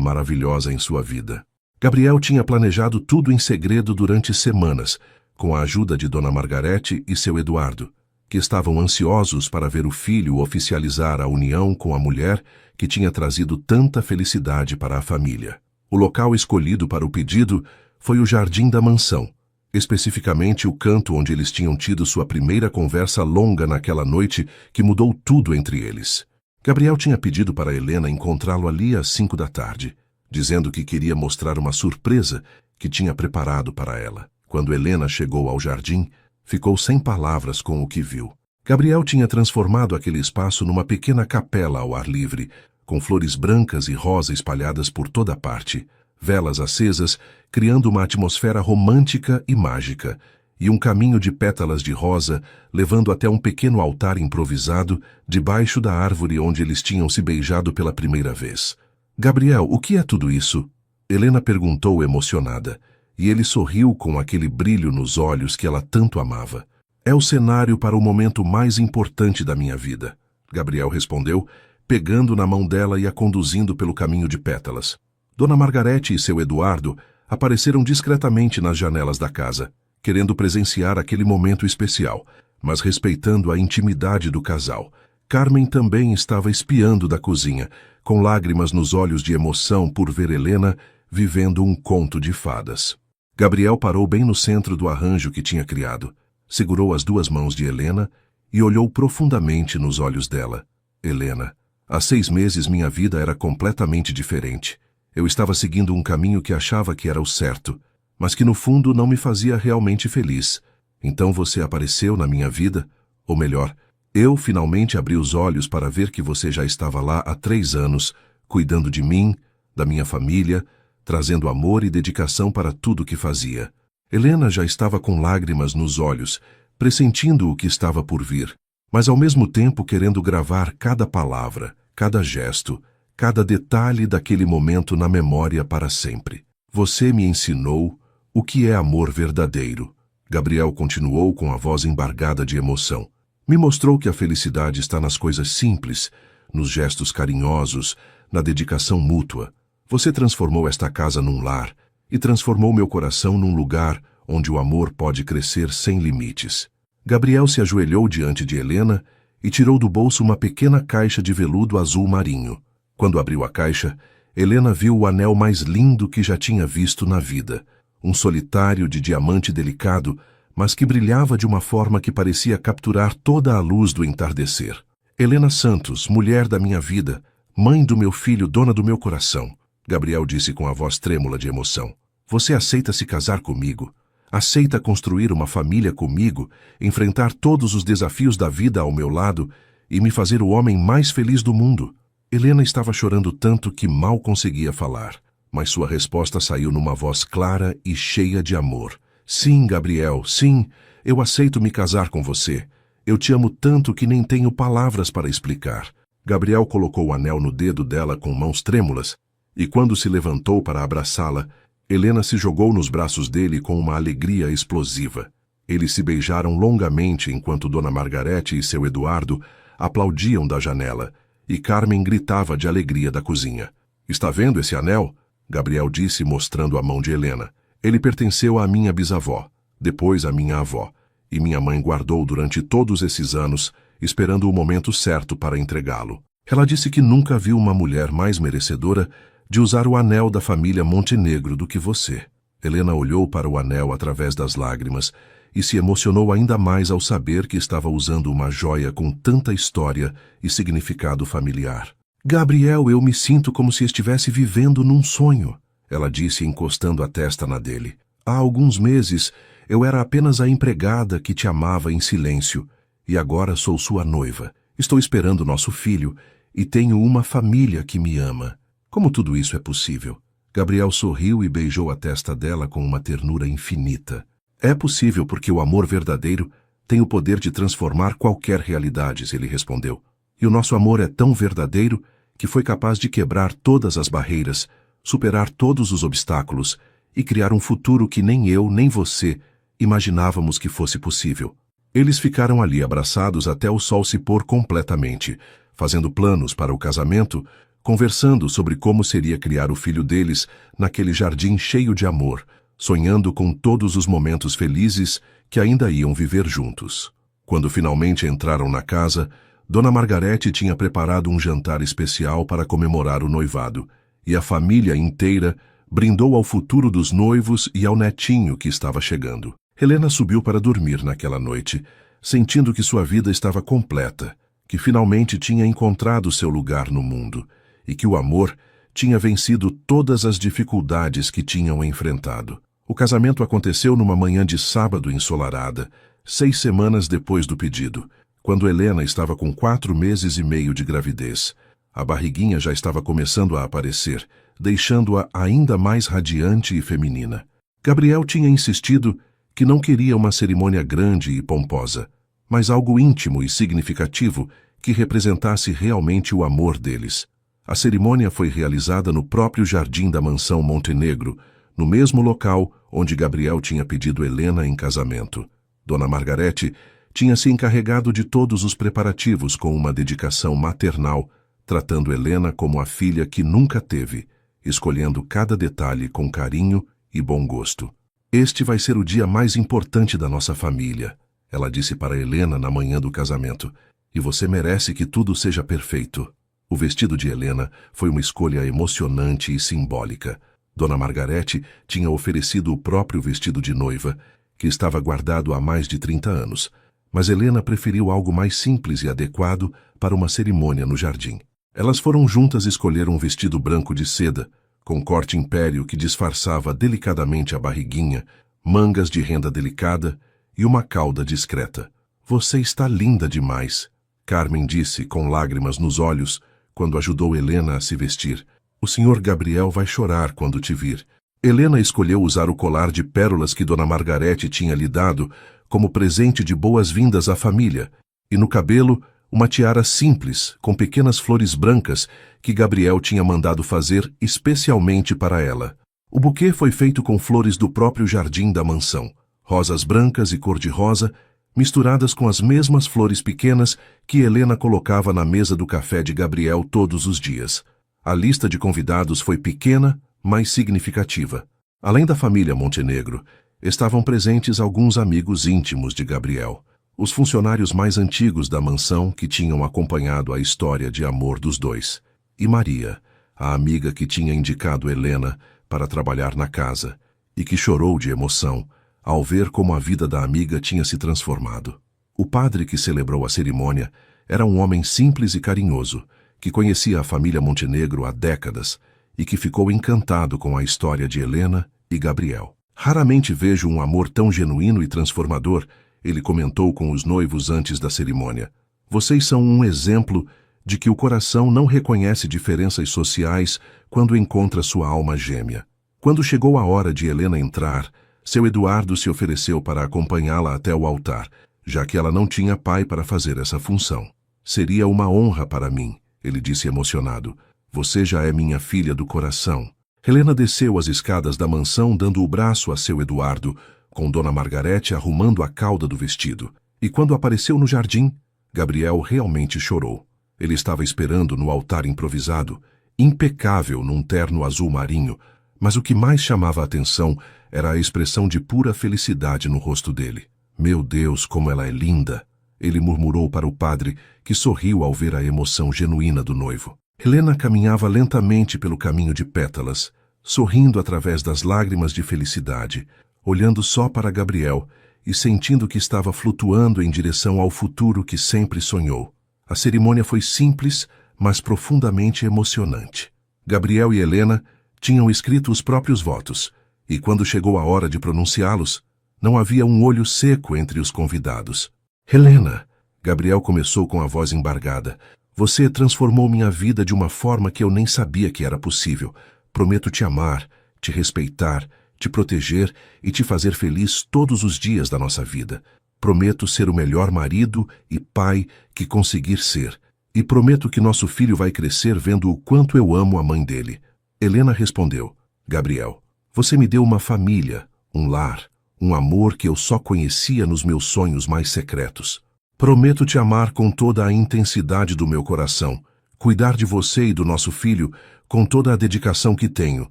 maravilhosa em sua vida. Gabriel tinha planejado tudo em segredo durante semanas, com a ajuda de Dona Margarete e seu Eduardo, que estavam ansiosos para ver o filho oficializar a união com a mulher que tinha trazido tanta felicidade para a família. O local escolhido para o pedido foi o jardim da mansão, especificamente o canto onde eles tinham tido sua primeira conversa longa naquela noite que mudou tudo entre eles. Gabriel tinha pedido para Helena encontrá-lo ali às 5 da tarde, dizendo que queria mostrar uma surpresa que tinha preparado para ela. Quando Helena chegou ao jardim, ficou sem palavras com o que viu. Gabriel tinha transformado aquele espaço numa pequena capela ao ar livre, com flores brancas e rosa espalhadas por toda parte, velas acesas, criando uma atmosfera romântica e mágica, e um caminho de pétalas de rosa, levando até um pequeno altar improvisado debaixo da árvore onde eles tinham se beijado pela primeira vez. Gabriel, o que é tudo isso? Helena perguntou emocionada, e ele sorriu com aquele brilho nos olhos que ela tanto amava. É o cenário para o momento mais importante da minha vida, Gabriel respondeu, pegando na mão dela e a conduzindo pelo caminho de pétalas. Dona Margarete e seu Eduardo apareceram discretamente nas janelas da casa, querendo presenciar aquele momento especial, mas respeitando a intimidade do casal. Carmen também estava espiando da cozinha, com lágrimas nos olhos de emoção por ver Helena vivendo um conto de fadas. Gabriel parou bem no centro do arranjo que tinha criado, segurou as 2 mãos de Helena e olhou profundamente nos olhos dela. Helena, há 6 meses minha vida era completamente diferente. Eu estava seguindo um caminho que achava que era o certo, mas que no fundo não me fazia realmente feliz. Então você apareceu na minha vida, ou melhor, eu finalmente abri os olhos para ver que você já estava lá há 3 anos, cuidando de mim, da minha família, trazendo amor e dedicação para tudo que fazia. Helena já estava com lágrimas nos olhos, pressentindo o que estava por vir, mas ao mesmo tempo querendo gravar cada palavra, cada gesto, cada detalhe daquele momento na memória para sempre. Você me ensinou o que é amor verdadeiro. Gabriel continuou com a voz embargada de emoção. Me mostrou que a felicidade está nas coisas simples, nos gestos carinhosos, na dedicação mútua. Você transformou esta casa num lar e transformou meu coração num lugar onde o amor pode crescer sem limites. Gabriel se ajoelhou diante de Helena e tirou do bolso uma pequena caixa de veludo azul marinho. Quando abriu a caixa, Helena viu o anel mais lindo que já tinha visto na vida. Um solitário de diamante delicado, mas que brilhava de uma forma que parecia capturar toda a luz do entardecer. Helena Santos, mulher da minha vida, mãe do meu filho, dona do meu coração, Gabriel disse com a voz trêmula de emoção. Você aceita se casar comigo? Aceita construir uma família comigo, enfrentar todos os desafios da vida ao meu lado e me fazer o homem mais feliz do mundo? Helena estava chorando tanto que mal conseguia falar, mas sua resposta saiu numa voz clara e cheia de amor. Sim, Gabriel, sim, eu aceito me casar com você. Eu te amo tanto que nem tenho palavras para explicar. Gabriel colocou o anel no dedo dela com mãos trêmulas, e quando se levantou para abraçá-la, Helena se jogou nos braços dele com uma alegria explosiva. Eles se beijaram longamente enquanto Dona Margarete e seu Eduardo aplaudiam da janela, e Carmen gritava de alegria da cozinha. Está vendo esse anel? Gabriel disse mostrando a mão de Helena. Ele pertenceu à minha bisavó, depois à minha avó, e minha mãe guardou durante todos esses anos, esperando o momento certo para entregá-lo. Ela disse que nunca viu uma mulher mais merecedora de usar o anel da família Montenegro do que você. Helena olhou para o anel através das lágrimas e se emocionou ainda mais ao saber que estava usando uma joia com tanta história e significado familiar. Gabriel, eu me sinto como se estivesse vivendo num sonho, ela disse encostando a testa na dele. Há alguns meses eu era apenas a empregada que te amava em silêncio e agora sou sua noiva. Estou esperando nosso filho e tenho uma família que me ama. Como tudo isso é possível? Gabriel sorriu e beijou a testa dela com uma ternura infinita. É possível porque o amor verdadeiro tem o poder de transformar qualquer realidade, ele respondeu. E o nosso amor é tão verdadeiro que foi capaz de quebrar todas as barreiras, superar todos os obstáculos e criar um futuro que nem eu nem você imaginávamos que fosse possível. Eles ficaram ali abraçados até o sol se pôr completamente, fazendo planos para o casamento, conversando sobre como seria criar o filho deles naquele jardim cheio de amor, sonhando com todos os momentos felizes que ainda iam viver juntos. Quando finalmente entraram na casa, Dona Margarete tinha preparado um jantar especial para comemorar o noivado, e a família inteira brindou ao futuro dos noivos e ao netinho que estava chegando. Helena subiu para dormir naquela noite, sentindo que sua vida estava completa, que finalmente tinha encontrado seu lugar no mundo, e que o amor tinha vencido todas as dificuldades que tinham enfrentado. O casamento aconteceu numa manhã de sábado ensolarada, 6 semanas depois do pedido, quando Helena estava com 4 meses e meio de gravidez. A barriguinha já estava começando a aparecer, deixando-a ainda mais radiante e feminina. Gabriel tinha insistido que não queria uma cerimônia grande e pomposa, mas algo íntimo e significativo que representasse realmente o amor deles. A cerimônia foi realizada no próprio jardim da mansão Montenegro, no mesmo local onde Gabriel tinha pedido Helena em casamento. Dona Margarete tinha se encarregado de todos os preparativos com uma dedicação maternal, tratando Helena como a filha que nunca teve, escolhendo cada detalhe com carinho e bom gosto. Este vai ser o dia mais importante da nossa família, ela disse para Helena na manhã do casamento, e você merece que tudo seja perfeito. O vestido de Helena foi uma escolha emocionante e simbólica. Dona Margarete tinha oferecido o próprio vestido de noiva, que estava guardado há mais de 30 anos, mas Helena preferiu algo mais simples e adequado para uma cerimônia no jardim. Elas foram juntas escolher um vestido branco de seda, com corte império que disfarçava delicadamente a barriguinha, mangas de renda delicada e uma cauda discreta. Você está linda demais, Carmen disse com lágrimas nos olhos quando ajudou Helena a se vestir. O senhor Gabriel vai chorar quando te vir. Helena escolheu usar o colar de pérolas que Dona Margarete tinha lhe dado como presente de boas-vindas à família, e no cabelo uma tiara simples, com pequenas flores brancas, que Gabriel tinha mandado fazer especialmente para ela. O buquê foi feito com flores do próprio jardim da mansão, rosas brancas e cor-de-rosa, misturadas com as mesmas flores pequenas que Helena colocava na mesa do café de Gabriel todos os dias. A lista de convidados foi pequena, mas significativa. Além da família Montenegro, estavam presentes alguns amigos íntimos de Gabriel, os funcionários mais antigos da mansão que tinham acompanhado a história de amor dos dois, e Maria, a amiga que tinha indicado Helena para trabalhar na casa, e que chorou de emoção ao ver como a vida da amiga tinha se transformado. O padre que celebrou a cerimônia era um homem simples e carinhoso, que conhecia a família Montenegro há décadas e que ficou encantado com a história de Helena e Gabriel. Raramente vejo um amor tão genuíno e transformador, ele comentou com os noivos antes da cerimônia. Vocês são um exemplo de que o coração não reconhece diferenças sociais quando encontra sua alma gêmea. Quando chegou a hora de Helena entrar, seu Eduardo se ofereceu para acompanhá-la até o altar, já que ela não tinha pai para fazer essa função. Seria uma honra para mim, ele disse emocionado. Você já é minha filha do coração. Helena desceu as escadas da mansão dando o braço a seu Eduardo, com Dona Margarete arrumando a cauda do vestido. E quando apareceu no jardim, Gabriel realmente chorou. Ele estava esperando no altar improvisado, impecável num terno azul marinho, mas o que mais chamava a atenção era a expressão de pura felicidade no rosto dele. Meu Deus, como ela é linda! Ele murmurou para o padre, que sorriu ao ver a emoção genuína do noivo. Helena caminhava lentamente pelo caminho de pétalas, sorrindo através das lágrimas de felicidade, olhando só para Gabriel e sentindo que estava flutuando em direção ao futuro que sempre sonhou. A cerimônia foi simples, mas profundamente emocionante. Gabriel e Helena tinham escrito os próprios votos, e quando chegou a hora de pronunciá-los, não havia um olho seco entre os convidados. Helena, Gabriel começou com a voz embargada, você transformou minha vida de uma forma que eu nem sabia que era possível. Prometo te amar, te respeitar, te proteger e te fazer feliz todos os dias da nossa vida. Prometo ser o melhor marido e pai que conseguir ser. E prometo que nosso filho vai crescer vendo o quanto eu amo a mãe dele. Helena respondeu: Gabriel, você me deu uma família, um lar, um amor que eu só conhecia nos meus sonhos mais secretos. Prometo te amar com toda a intensidade do meu coração, cuidar de você e do nosso filho com toda a dedicação que tenho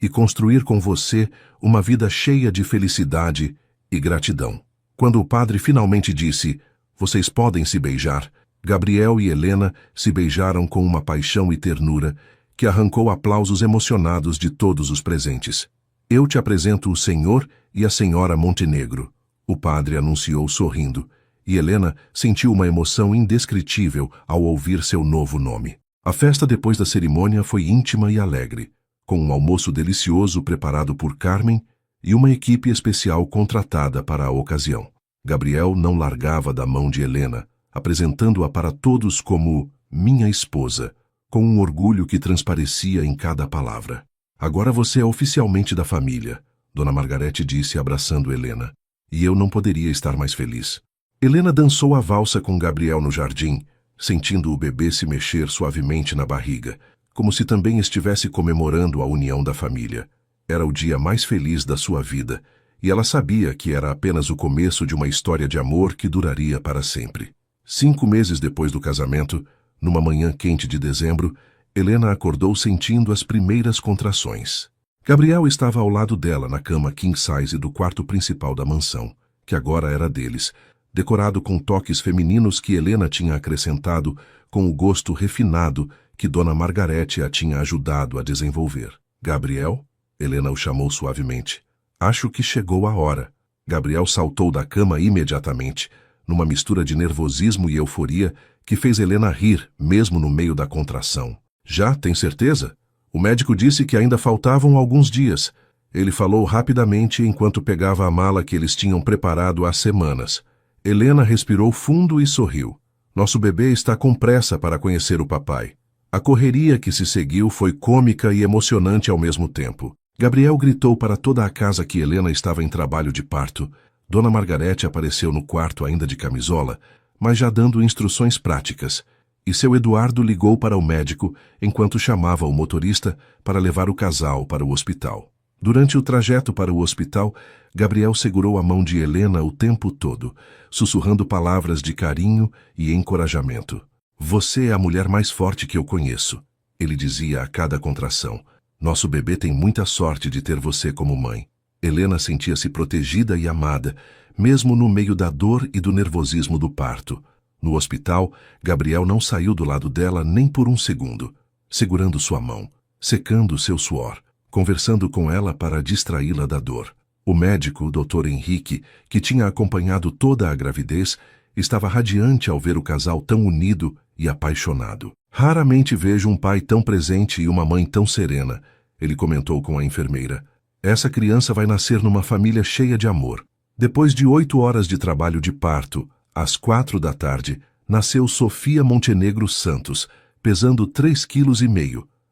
e construir com você uma vida cheia de felicidade e gratidão. Quando o padre finalmente disse: vocês podem se beijar, Gabriel e Helena se beijaram com uma paixão e ternura que arrancou aplausos emocionados de todos os presentes. Eu te apresento o senhor e a senhora Montenegro, o padre anunciou sorrindo, e Helena sentiu uma emoção indescritível ao ouvir seu novo nome. A festa depois da cerimônia foi íntima e alegre, com um almoço delicioso preparado por Carmen e uma equipe especial contratada para a ocasião. Gabriel não largava da mão de Helena, apresentando-a para todos como minha esposa, com um orgulho que transparecia em cada palavra. Agora você é oficialmente da família, Dona Margarete disse abraçando Helena, e eu não poderia estar mais feliz. Helena dançou a valsa com Gabriel no jardim, sentindo o bebê se mexer suavemente na barriga, como se também estivesse comemorando a união da família. Era o dia mais feliz da sua vida, e ela sabia que era apenas o começo de uma história de amor que duraria para sempre. 5 meses depois do casamento, numa manhã quente de dezembro, Helena acordou sentindo as primeiras contrações. Gabriel estava ao lado dela na cama king size do quarto principal da mansão, que agora era deles, decorado com toques femininos que Helena tinha acrescentado com o gosto refinado que Dona Margarete a tinha ajudado a desenvolver. Gabriel? Helena o chamou suavemente. Acho que chegou a hora. Gabriel saltou da cama imediatamente, numa mistura de nervosismo e euforia que fez Helena rir, mesmo no meio da contração. Já, tem certeza? O médico disse que ainda faltavam alguns dias. Ele falou rapidamente enquanto pegava a mala que eles tinham preparado há semanas. Helena respirou fundo e sorriu. Nosso bebê está com pressa para conhecer o papai. A correria que se seguiu foi cômica e emocionante ao mesmo tempo. Gabriel gritou para toda a casa que Helena estava em trabalho de parto. Dona Margarete apareceu no quarto ainda de camisola, mas já dando instruções práticas, e seu Eduardo ligou para o médico enquanto chamava o motorista para levar o casal para o hospital. Durante o trajeto para o hospital, Gabriel segurou a mão de Helena o tempo todo, sussurrando palavras de carinho e encorajamento. Você é a mulher mais forte que eu conheço, ele dizia a cada contração. Nosso bebê tem muita sorte de ter você como mãe. Helena sentia-se protegida e amada, mesmo no meio da dor e do nervosismo do parto. No hospital, Gabriel não saiu do lado dela nem por um segundo, segurando sua mão, secando seu suor, conversando com ela para distraí-la da dor. O médico, o Dr. Henrique, que tinha acompanhado toda a gravidez, estava radiante ao ver o casal tão unido e apaixonado. Raramente vejo um pai tão presente e uma mãe tão serena, ele comentou com a enfermeira. Essa criança vai nascer numa família cheia de amor. Depois de 8 horas de trabalho de parto, às 4 da tarde, nasceu Sofia Montenegro Santos, pesando 3,5 quilos,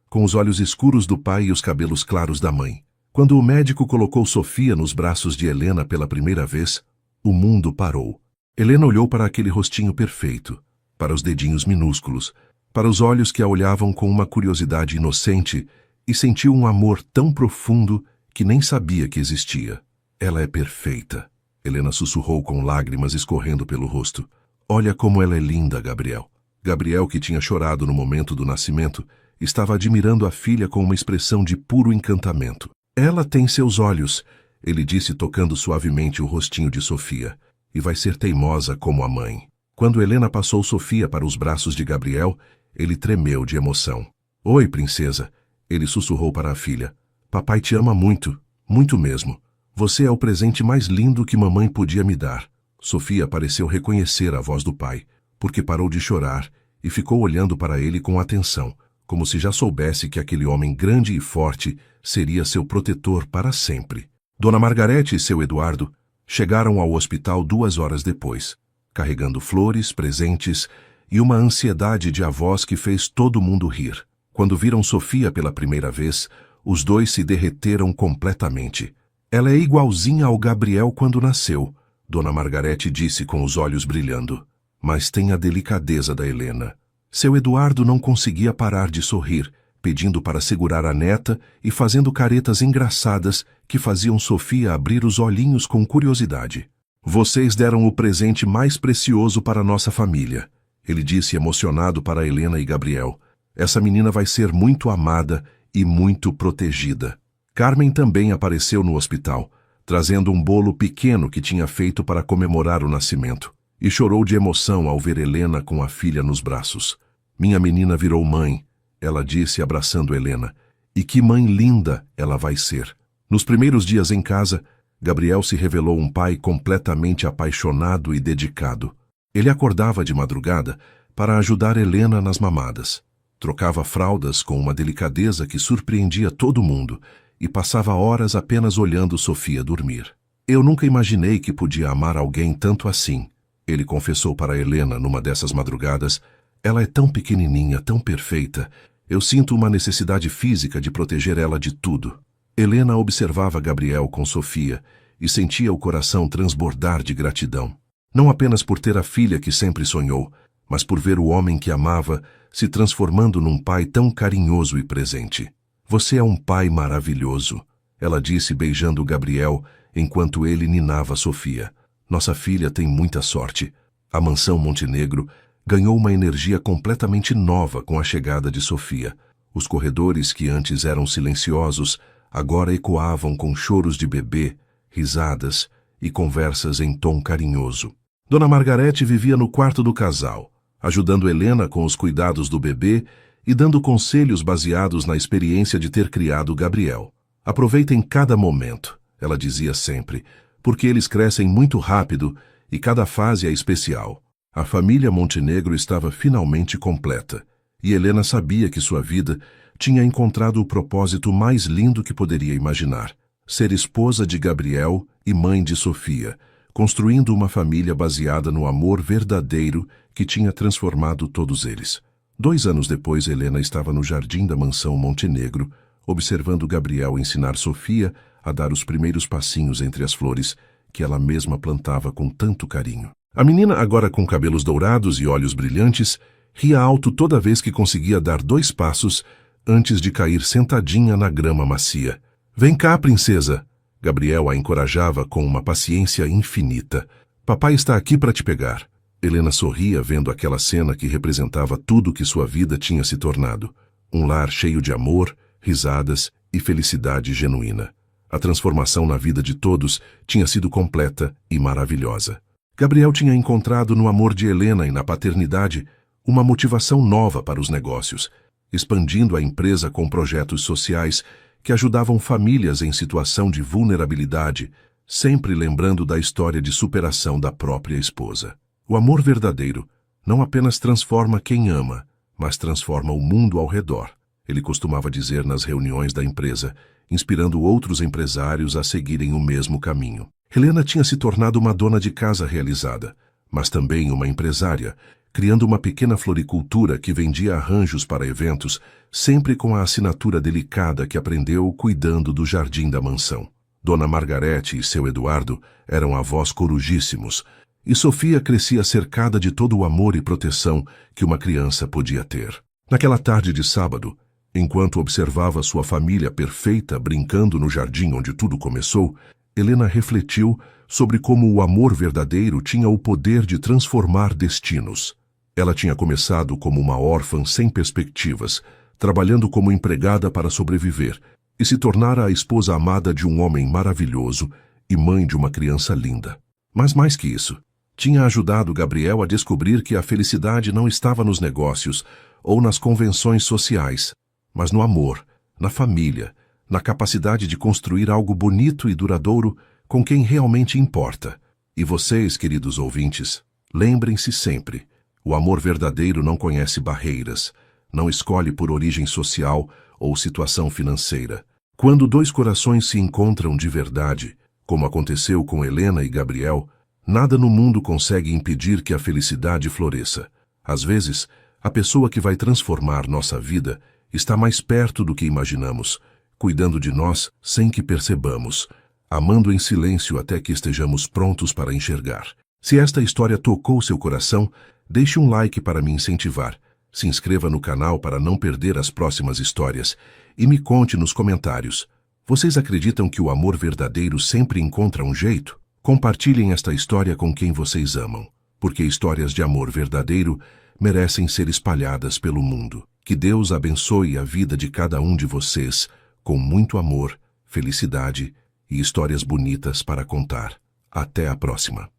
com os olhos escuros do pai e os cabelos claros da mãe. Quando o médico colocou Sofia nos braços de Helena pela primeira vez, o mundo parou. Helena olhou para aquele rostinho perfeito, para os dedinhos minúsculos, para os olhos que a olhavam com uma curiosidade inocente e sentiu um amor tão profundo que nem sabia que existia. Ela é perfeita. Helena sussurrou com lágrimas escorrendo pelo rosto. Olha como ela é linda, Gabriel. Gabriel, que tinha chorado no momento do nascimento, estava admirando a filha com uma expressão de puro encantamento. Ela tem seus olhos, ele disse tocando suavemente o rostinho de Sofia, e vai ser teimosa como a mãe. Quando Helena passou Sofia para os braços de Gabriel, ele tremeu de emoção. Oi, princesa, ele sussurrou para a filha. Papai te ama muito, muito mesmo. Você é o presente mais lindo que mamãe podia me dar. Sofia pareceu reconhecer a voz do pai, porque parou de chorar e ficou olhando para ele com atenção, como se já soubesse que aquele homem grande e forte seria seu protetor para sempre. Dona Margarete e seu Eduardo chegaram ao hospital 2 horas depois, carregando flores, presentes e uma ansiedade de avós que fez todo mundo rir. Quando viram Sofia pela primeira vez, os dois se derreteram completamente. Ela é igualzinha ao Gabriel quando nasceu, Dona Margarete disse com os olhos brilhando. Mas tem a delicadeza da Helena. Seu Eduardo não conseguia parar de sorrir, pedindo para segurar a neta e fazendo caretas engraçadas que faziam Sofia abrir os olhinhos com curiosidade. Vocês deram o presente mais precioso para nossa família, ele disse emocionado para Helena e Gabriel. Essa menina vai ser muito amada e muito protegida. Carmen também apareceu no hospital, trazendo um bolo pequeno que tinha feito para comemorar o nascimento, e chorou de emoção ao ver Helena com a filha nos braços. Minha menina virou mãe, ela disse abraçando Helena, e que mãe linda ela vai ser. Nos primeiros dias em casa, Gabriel se revelou um pai completamente apaixonado e dedicado. Ele acordava de madrugada para ajudar Helena nas mamadas. Trocava fraldas com uma delicadeza que surpreendia todo mundo e passava horas apenas olhando Sofia dormir. Eu nunca imaginei que podia amar alguém tanto assim, ele confessou para Helena numa dessas madrugadas. Ela é tão pequenininha, tão perfeita. Eu sinto uma necessidade física de proteger ela de tudo. Helena observava Gabriel com Sofia e sentia o coração transbordar de gratidão. Não apenas por ter a filha que sempre sonhou, mas por ver o homem que amava se transformando num pai tão carinhoso e presente. Você é um pai maravilhoso, ela disse beijando Gabriel enquanto ele ninava Sofia. Nossa filha tem muita sorte. A mansão Montenegro ganhou uma energia completamente nova com a chegada de Sofia. Os corredores que antes eram silenciosos agora ecoavam com choros de bebê, risadas e conversas em tom carinhoso. Dona Margarete vivia no quarto do casal, ajudando Helena com os cuidados do bebê e dando conselhos baseados na experiência de ter criado Gabriel. Aproveitem cada momento, ela dizia sempre, porque eles crescem muito rápido e cada fase é especial. A família Montenegro estava finalmente completa, e Helena sabia que sua vida tinha encontrado o propósito mais lindo que poderia imaginar: ser esposa de Gabriel e mãe de Sofia, construindo uma família baseada no amor verdadeiro que tinha transformado todos eles. 2 anos depois, Helena estava no jardim da mansão Montenegro, observando Gabriel ensinar Sofia a dar os primeiros passinhos entre as flores que ela mesma plantava com tanto carinho. A menina, agora com cabelos dourados e olhos brilhantes, ria alto toda vez que conseguia dar 2 passos antes de cair sentadinha na grama macia. Vem cá, princesa! Gabriel a encorajava com uma paciência infinita. Papai está aqui para te pegar. Helena sorria vendo aquela cena que representava tudo que sua vida tinha se tornado. Um lar cheio de amor, risadas e felicidade genuína. A transformação na vida de todos tinha sido completa e maravilhosa. Gabriel tinha encontrado no amor de Helena e na paternidade uma motivação nova para os negócios, expandindo a empresa com projetos sociais que ajudavam famílias em situação de vulnerabilidade, sempre lembrando da história de superação da própria esposa. O amor verdadeiro não apenas transforma quem ama, mas transforma o mundo ao redor, ele costumava dizer nas reuniões da empresa, inspirando outros empresários a seguirem o mesmo caminho. Helena tinha se tornado uma dona de casa realizada, mas também uma empresária, criando uma pequena floricultura que vendia arranjos para eventos, sempre com a assinatura delicada que aprendeu cuidando do jardim da mansão. Dona Margarete e seu Eduardo eram avós corujíssimos, e Sofia crescia cercada de todo o amor e proteção que uma criança podia ter. Naquela tarde de sábado, enquanto observava sua família perfeita brincando no jardim onde tudo começou, Helena refletiu sobre como o amor verdadeiro tinha o poder de transformar destinos. Ela tinha começado como uma órfã sem perspectivas, trabalhando como empregada para sobreviver, e se tornara a esposa amada de um homem maravilhoso e mãe de uma criança linda. Mas mais que isso, tinha ajudado Gabriel a descobrir que a felicidade não estava nos negócios ou nas convenções sociais, mas no amor, na família, na capacidade de construir algo bonito e duradouro com quem realmente importa. E vocês, queridos ouvintes, lembrem-se sempre, o amor verdadeiro não conhece barreiras, não escolhe por origem social ou situação financeira. Quando 2 corações se encontram de verdade, como aconteceu com Helena e Gabriel, nada no mundo consegue impedir que a felicidade floresça. Às vezes, a pessoa que vai transformar nossa vida está mais perto do que imaginamos, cuidando de nós sem que percebamos, amando em silêncio até que estejamos prontos para enxergar. Se esta história tocou seu coração, deixe um like para me incentivar. Se inscreva no canal para não perder as próximas histórias e me conte nos comentários. Vocês acreditam que o amor verdadeiro sempre encontra um jeito? Compartilhem esta história com quem vocês amam, porque histórias de amor verdadeiro merecem ser espalhadas pelo mundo. Que Deus abençoe a vida de cada um de vocês com muito amor, felicidade e histórias bonitas para contar. Até a próxima.